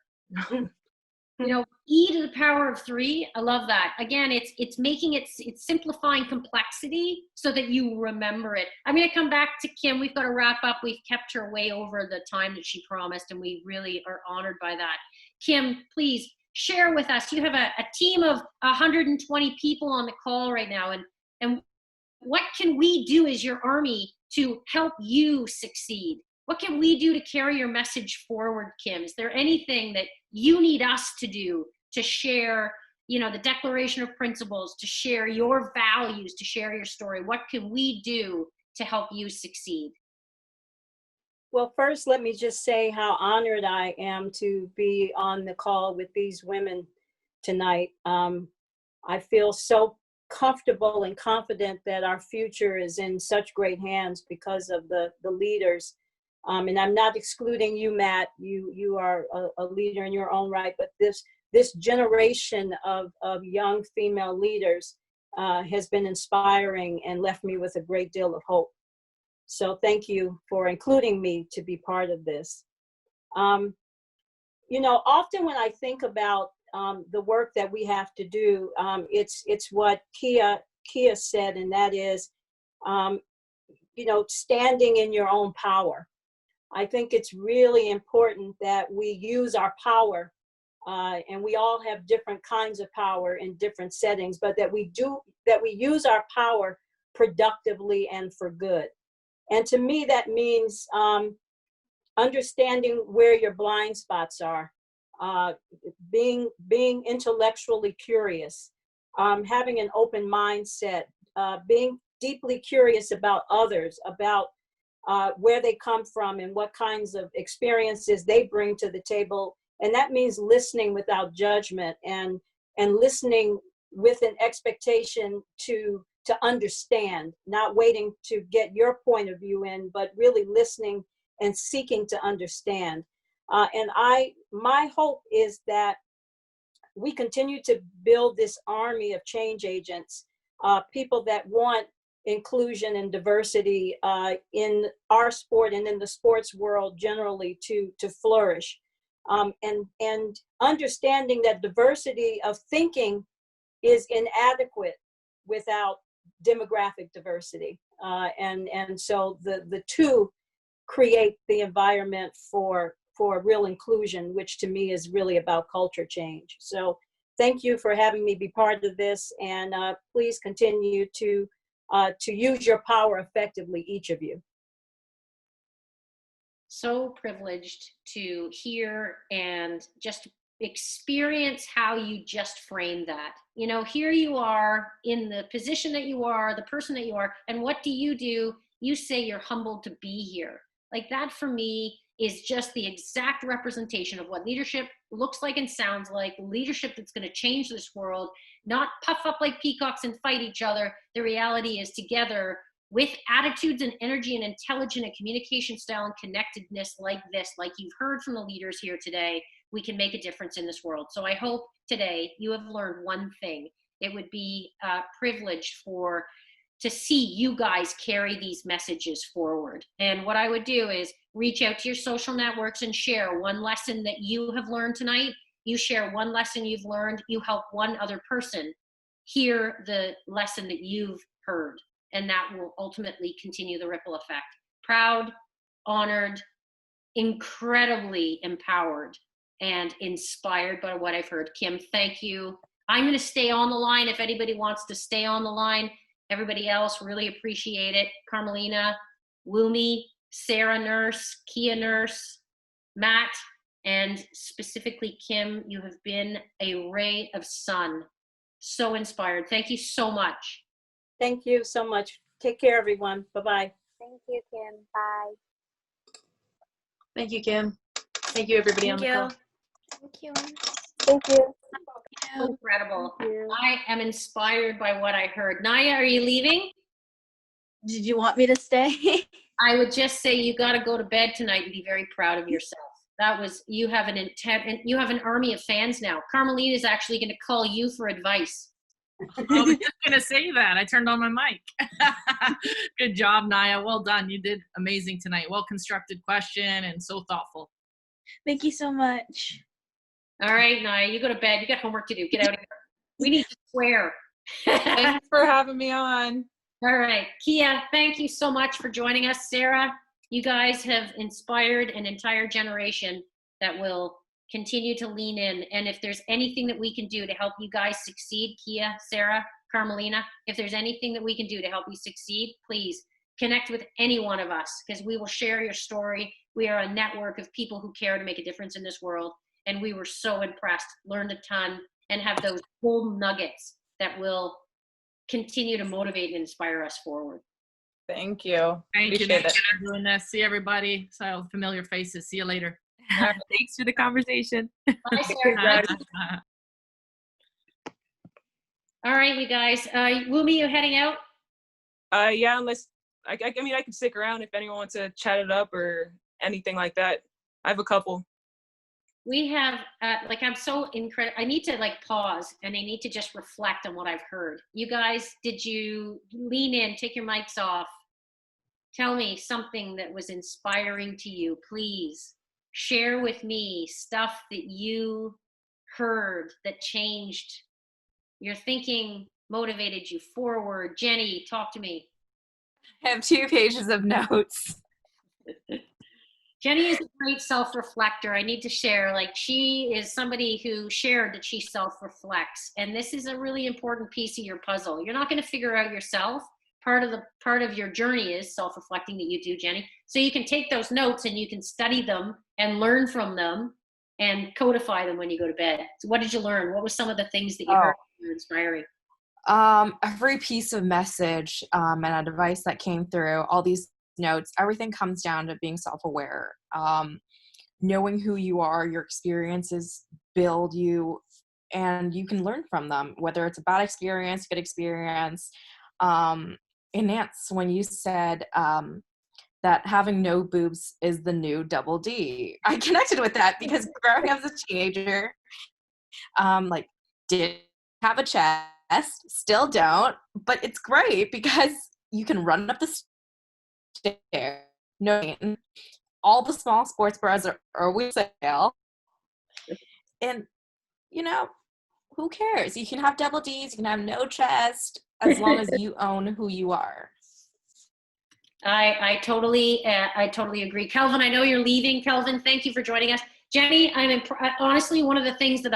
You know, E to the power of 3. I love that. Again, it's making it's simplifying complexity so that you remember it. I'm going to come back to Kim. We've got to wrap up. We've kept her way over the time that she promised, and we really are honored by that. Kim, please share with us. You have a team of 120 people on the call right now, and what can we do as your Army to help you succeed? What can we do to carry your message forward, Kim? Is there anything that you need us to do to share, you know, the Declaration of Principles, to share your values, to share your story? What can we do to help you succeed? Well, first, let me just say how honored I am to be on the call with these women tonight. I feel so comfortable and confident that our future is in such great hands because of the leaders. And I'm not excluding you, Matt. You are a leader in your own right, but this generation of young female leaders has been inspiring and left me with a great deal of hope. So thank you for including me to be part of this. You know, often when I think about the work that we have to do, it's what Kia said, and that is, you know, standing in your own power. I think it's really important that we use our power, and we all have different kinds of power in different settings, but that we use our power productively and for good. And to me, that means understanding where your blind spots are, being intellectually curious, having an open mindset, being deeply curious about others, about where they come from and what kinds of experiences they bring to the table. And that means listening without judgment and listening with an expectation to understand, not waiting to get your point of view in, but really listening and seeking to understand. And my hope is that we continue to build this army of change agents, people that want inclusion and diversity in our sport and in the sports world generally to flourish. And understanding that diversity of thinking is inadequate without demographic diversity. And so the two create the environment for real inclusion, which to me is really about culture change. So thank you for having me be part of this, and please continue to use your power effectively, each of you. So privileged to hear and just experience how you just framed that. You know, here you are in the position that you are, the person that you are, and what do? You say you're humbled to be here. Like, that for me is just the exact representation of what leadership looks like and sounds like, leadership that's going to change this world, not puff up like peacocks and fight each other. The reality is, together with attitudes and energy and intelligent and communication style and connectedness like this, like you've heard from the leaders here today, we can make a difference in this world. So I hope today you have learned one thing. It would be privileged to see you guys carry these messages forward. And what I would do is reach out to your social networks and share one lesson that you have learned tonight. You share one lesson you've learned, you help one other person hear the lesson that you've heard. And that will ultimately continue the ripple effect. Proud, honored, incredibly empowered, and inspired by what I've heard. Kim, thank you. I'm going to stay on the line if anybody wants to stay on the line. Everybody else, really appreciate it. Carmelina, Wumi, Sarah Nurse, Kia Nurse, Matt, and specifically Kim, you have been a ray of sun. So inspired. Thank you so much. Thank you so much. Take care, everyone. Bye-bye. Thank you, Kim. Bye. Thank you, Kim. Thank you, everybody on the call. Thank you. Thank you. Incredible. I am inspired by what I heard. Naya, are you leaving? Did you want me to stay? I would just say you got to go to bed tonight and be very proud of yourself. That was, you have an army of fans now. Carmelina is actually going to call you for advice. I was just going to say that. I turned on my mic. Good job, Naya. Well done. You did amazing tonight. Well-constructed question and so thoughtful. Thank you so much. All right, Naya, you go to bed. You got homework to do. Get out of here. We need to swear. Thanks for having me on. All right. Kia, thank you so much for joining us. Sarah, you guys have inspired an entire generation that will Continue to lean in. And if there's anything that we can do to help you guys succeed, Kia, Sarah, Carmelina, if there's anything that we can do to help you succeed, please connect with any one of us, because we will share your story. We are a network of people who care to make a difference in this world. And we were so impressed, learned a ton, and have those gold nuggets that will continue to motivate and inspire us forward. Thank you. Thank you. Appreciate Thanks it. for doing this. See everybody. So familiar faces. See you later. Thanks for the conversation. Bye, Sarah. All right, you guys. Wumi, you heading out? Yeah, unless I mean I can stick around if anyone wants to chat it up or anything like that. I have a couple. We have, like, I'm so incredible. I need to like pause and I need to just reflect on what I've heard. You guys, did you lean in, take your mics off? Tell me something that was inspiring to you, please. Share with me stuff that you heard that changed your thinking, motivated you forward. Jenny, talk to me. I have 2 pages of notes. Jenny is a great self-reflector. I need to share, like, she is somebody who shared that she self-reflects. And this is a really important piece of your puzzle. You're not going to figure out yourself. Part of your journey is self-reflecting that you do, Jenny. So you can take those notes and you can study them and learn from them and codify them when you go to bed. So what did you learn? What were some of the things that you heard that were inspiring? Every piece of message and advice that came through, all these notes, everything comes down to being self-aware. Knowing who you are, your experiences build you, and you can learn from them, whether it's a bad experience, good experience. And Nance, when you said that having no boobs is the new double D, I connected with that because growing up as a teenager, like, did have a chest, still don't, but it's great because you can run up the stairs, knowing all the small sports bras are always sale. And, you know, who cares? You can have double Ds, you can have no chest, as long as you own who you are. I totally agree. Kelvin, I know you're leaving. Kelvin, thank you for joining us. Jenny, honestly, one of the things that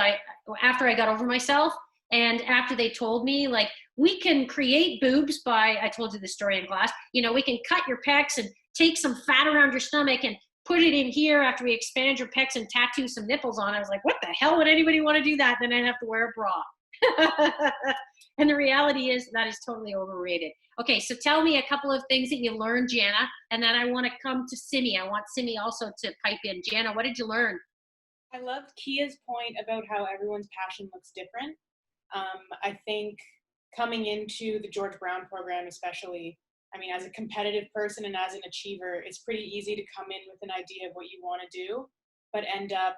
after I got over myself and after they told me, like, we can create boobs by, I told you the story in class, you know, we can cut your pecs and take some fat around your stomach and put it in here after we expand your pecs and tattoo some nipples on. I was like, what the hell would anybody want to do that? Then I'd have to wear a bra. And the reality is that is totally overrated. Okay, so tell me a couple of things that you learned, Jana, and then I want to come to Simi. I want Simi also to pipe in. Jana, what did you learn? I loved Kia's point about how everyone's passion looks different. I think coming into the George Brown program especially, I mean, as a competitive person and as an achiever, it's pretty easy to come in with an idea of what you want to do, but end up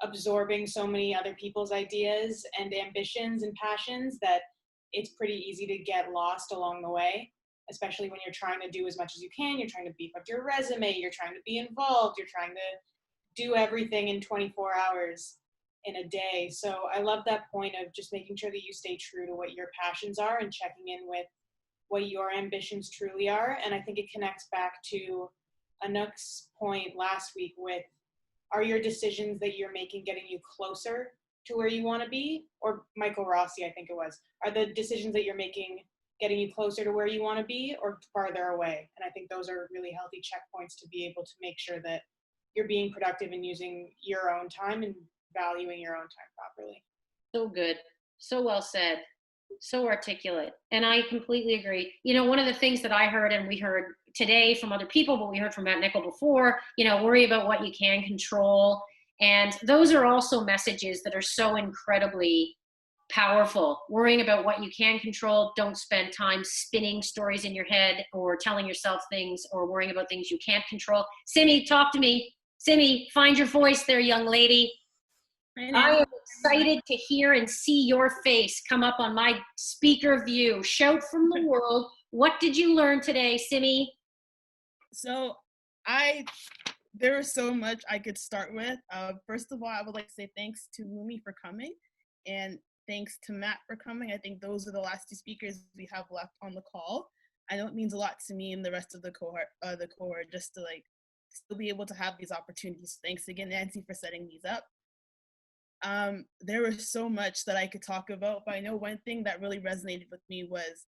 absorbing so many other people's ideas and ambitions and passions that it's pretty easy to get lost along the way, especially when you're trying to do as much as you can. You're trying to beef up your resume, you're trying to be involved, you're trying to do everything in 24 hours in a day. So I love that point of just making sure that you stay true to what your passions are and checking in with what your ambitions truly are. And I think it connects back to Anouk's point last week with, are your decisions that you're making getting you closer to where you want to be? Or Michael Rossi, I think it was, are the decisions that you're making getting you closer to where you want to be or farther away? And I think those are really healthy checkpoints to be able to make sure that you're being productive and using your own time and valuing your own time properly. So good. So well said. So articulate. And I completely agree. You know, one of the things that I heard, and we heard today from other people, but we heard from Matt Nichol before, you know, worry about what you can control. And those are also messages that are so incredibly powerful. Worrying about what you can control. Don't spend time spinning stories in your head or telling yourself things or worrying about things you can't control. Simi, talk to me. Simi, find your voice there, young lady. I am excited to hear and see your face come up on my speaker view. Shout from the world. What did you learn today, Simi? So there was so much I could start with. First of all, I would like to say thanks to Wumi for coming and thanks to Matt for coming. I think those are the last 2 speakers we have left on the call. I know it means a lot to me and the rest of the cohort just to like still be able to have these opportunities. Thanks again, Nancy, for setting these up. there was so much that I could talk about, but I know one thing that really resonated with me was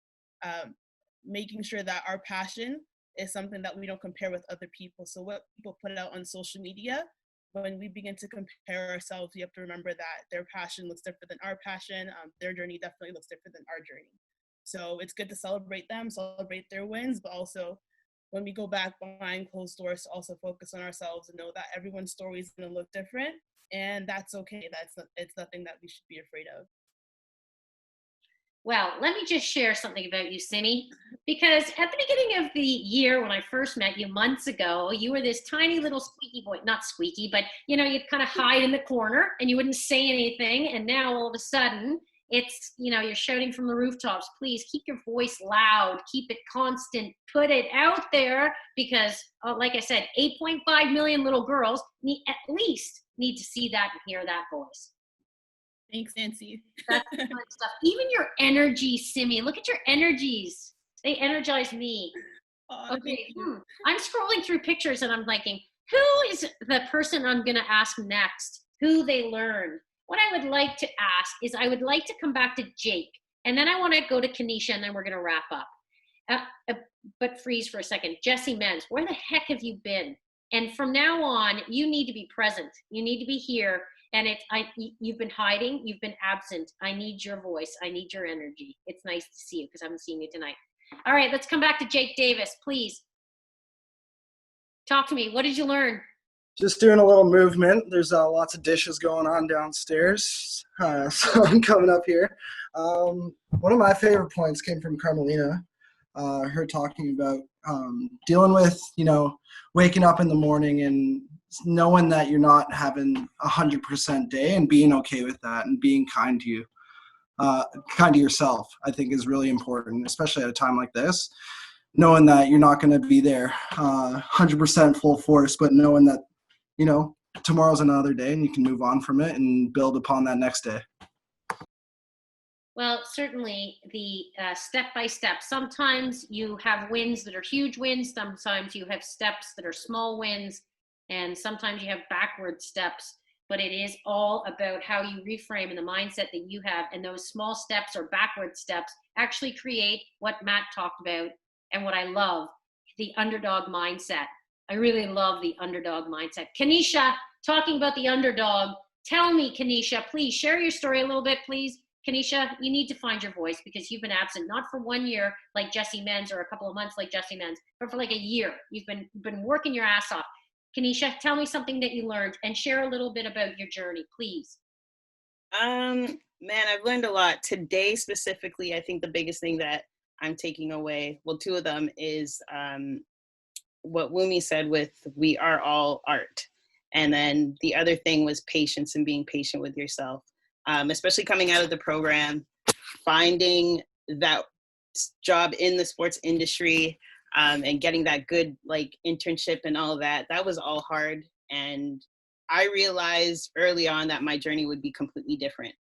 making sure that our passion is something that we don't compare with other people. So what people put out on social media, when we begin to compare ourselves, we have to remember that their passion looks different than our passion. Their journey definitely looks different than our journey. So it's good to celebrate them, celebrate their wins, but also when we go back behind closed doors, to also focus on ourselves and know that everyone's story is going to look different, and that's okay. It's nothing that we should be afraid of. Well, let me just share something about you, Simi, because at the beginning of the year when I first met you months ago, you were this tiny little squeaky boy, not squeaky, but you'd kind of hide in the corner and you wouldn't say anything. And now all of a sudden it's, you're shouting from the rooftops, please keep your voice loud, keep it constant, put it out there, because like I said, 8.5 million little girls at least need to see that and hear that voice. Thanks, Nancy. That's the fun stuff. Even your energy, Simi. Look at your energies. They energize me. Okay. I'm scrolling through pictures and I'm thinking, who is the person I'm going to ask next? Who they learned? What I would like to ask is I would like to come back to Jake. And then I want to go to Kanisha and then we're going to wrap up. But freeze for a second. Jessie Menz, where the heck have you been? And from now on, you need to be present. You need to be here. And you've been hiding, you've been absent. I need your voice, I need your energy. It's nice to see you because I haven't seen you tonight. All right, let's come back to Jake Davis, please. Talk to me, what did you learn? Just doing a little movement. There's lots of dishes going on downstairs, so I'm coming up here. One of my favorite points came from Carmelina, her talking about dealing with, waking up in the morning and knowing that you're not having 100% day and being okay with that and being kind to you, kind to yourself, I think is really important, especially at a time like this, knowing that you're not going to be there 100% full force, but knowing that, tomorrow's another day and you can move on from it and build upon that next day. Well, certainly the step-by-step. Sometimes you have wins that are huge wins. Sometimes you have steps that are small wins. And sometimes you have backward steps. But it is all about how you reframe and the mindset that you have. And those small steps or backward steps actually create what Matt talked about and what I love, the underdog mindset. I really love the underdog mindset. Kanisha, talking about the underdog, tell me, Kanisha, please share your story a little bit, please. Kanisha, you need to find your voice because you've been absent, not for 1 year like Jessie Menz or a couple of months like Jessie Menz, but for like a year. You've been working your ass off. Kanisha, tell me something that you learned and share a little bit about your journey, please. Man, I've learned a lot. Today specifically, I think the biggest thing that I'm taking away, well, two of them is what Wumi said with we are all art. And then the other thing was patience and being patient with yourself. Especially coming out of the program, finding that job in the sports industry and getting that good internship and all of that, that was all hard. And I realized early on that my journey would be completely different.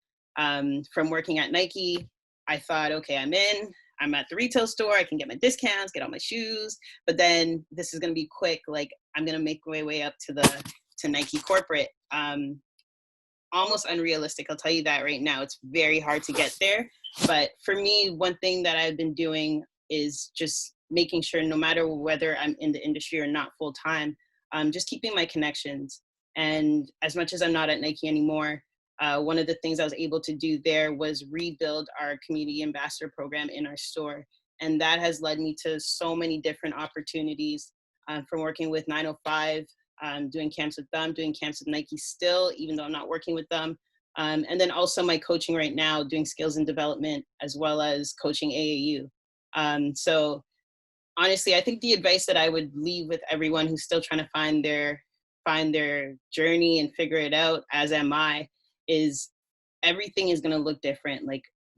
From working at Nike, I thought, okay, I'm at the retail store, I can get my discounts, get all my shoes, but then this is gonna be quick, I'm gonna make my way up to Nike corporate. Almost unrealistic, I'll tell you that right now. It's very hard to get there. But for me, one thing that I've been doing is just making sure no matter whether I'm in the industry or not full time, just keeping my connections. And as much as I'm not at Nike anymore, one of the things I was able to do there was rebuild our community ambassador program in our store. And that has led me to so many different opportunities from working with 905, doing camps with them, doing camps with Nike still, even though I'm not working with them. And then also my coaching right now, doing skills and development, as well as coaching AAU. So honestly, I think the advice that I would leave with everyone who's still trying to find their journey and figure it out, as am I, is everything is going to look different.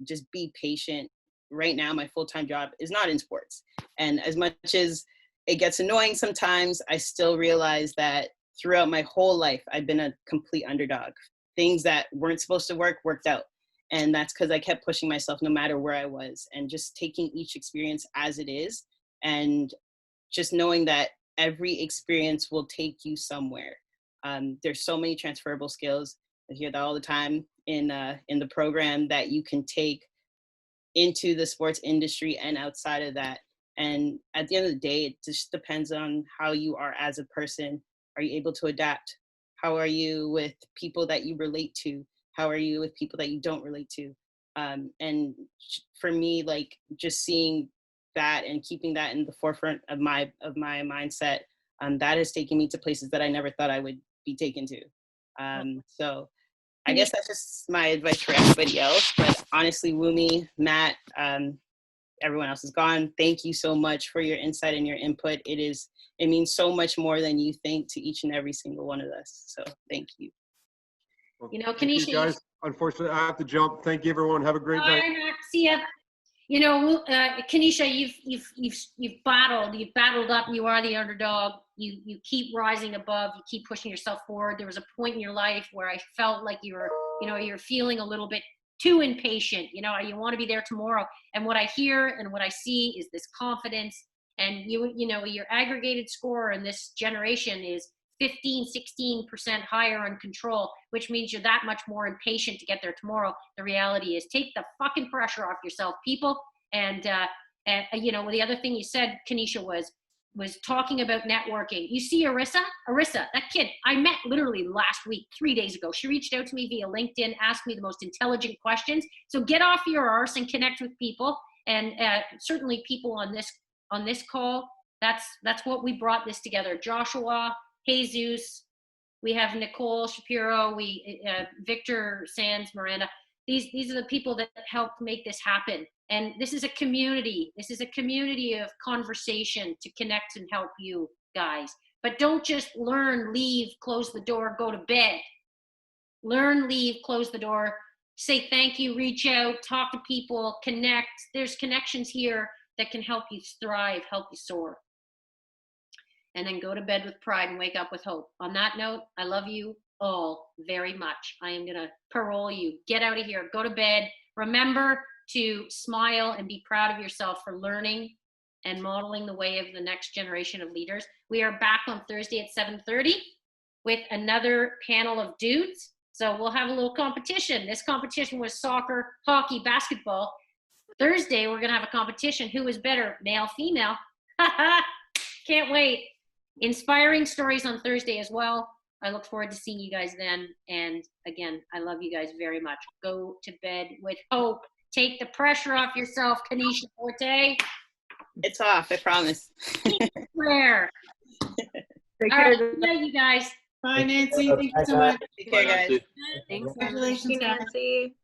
Just be patient. Right now, my full-time job is not in sports. And as much as it gets annoying sometimes, I still realize that throughout my whole life, I've been a complete underdog. Things that weren't supposed to work, worked out. And that's because I kept pushing myself no matter where I was, and just taking each experience as it is, and just knowing that every experience will take you somewhere. There's so many transferable skills. I hear that all the time in the program, that you can take into the sports industry and outside of that. And at the end of the day, it just depends on how you are as a person. Are you able to adapt? How are you with people that you relate to? How are you with people that you don't relate to? And for me, like, just seeing that and keeping that in the forefront of my mindset, that has taken me to places that I never thought I would be taken to. So I guess that's just my advice for everybody else. But honestly, Wumi, Matt, everyone else is gone. Thank you so much for your insight and your input. It means so much more than you think to each and every single one of us. So thank you. You know, Thank Kanisha, you guys. Unfortunately, I have to jump. Thank you, everyone. Have a great night. See ya. You know, Kanisha, you've battled up. You are the underdog. You keep rising above. You keep pushing yourself forward. There was a point in your life where I felt like you're feeling a little bit too impatient. You know, you want to be there tomorrow. And what I hear and what I see is this confidence. And you know, your aggregated score in this generation is 15-16% higher on control, which means you're that much more impatient to get there tomorrow. The reality is, take the fucking pressure off yourself, people. And you know, the other thing you said, Kanisha, was talking about networking. You see Arissa, that kid I met literally last week, 3 days ago. She reached out to me via LinkedIn, asked me the most intelligent questions. So get off your arse and connect with people. And certainly people on this call, that's what we brought this together. Joshua, Jesus, we have Nicole Shapiro, Victor Sands, Miranda. These are the people that helped make this happen. And this is a community. This is a community of conversation to connect and help you guys. But don't just learn, leave, close the door, go to bed. Learn, leave, close the door, say thank you, reach out, talk to people, connect. There's connections here that can help you thrive, help you soar. And then go to bed with pride and wake up with hope. On that note, I love you all very much. I am going to parole you. Get out of here. Go to bed. Remember to smile and be proud of yourself for learning and modeling the way of the next generation of leaders. We are back on Thursday at 7:30 with another panel of dudes. So we'll have a little competition. This competition was soccer, hockey, basketball. Thursday, we're going to have a competition. Who is better, male, female? Can't wait. Inspiring stories on Thursday as well. I look forward to seeing you guys then. And again, I love you guys very much. Go to bed with hope. Take the pressure off yourself, Kanisha Forte. It's off, I promise. Swear. Take All care. right, good night, you guys. Bye, Nancy. Thank you so much. Take care, guys. Thanks. Congratulations, Nancy.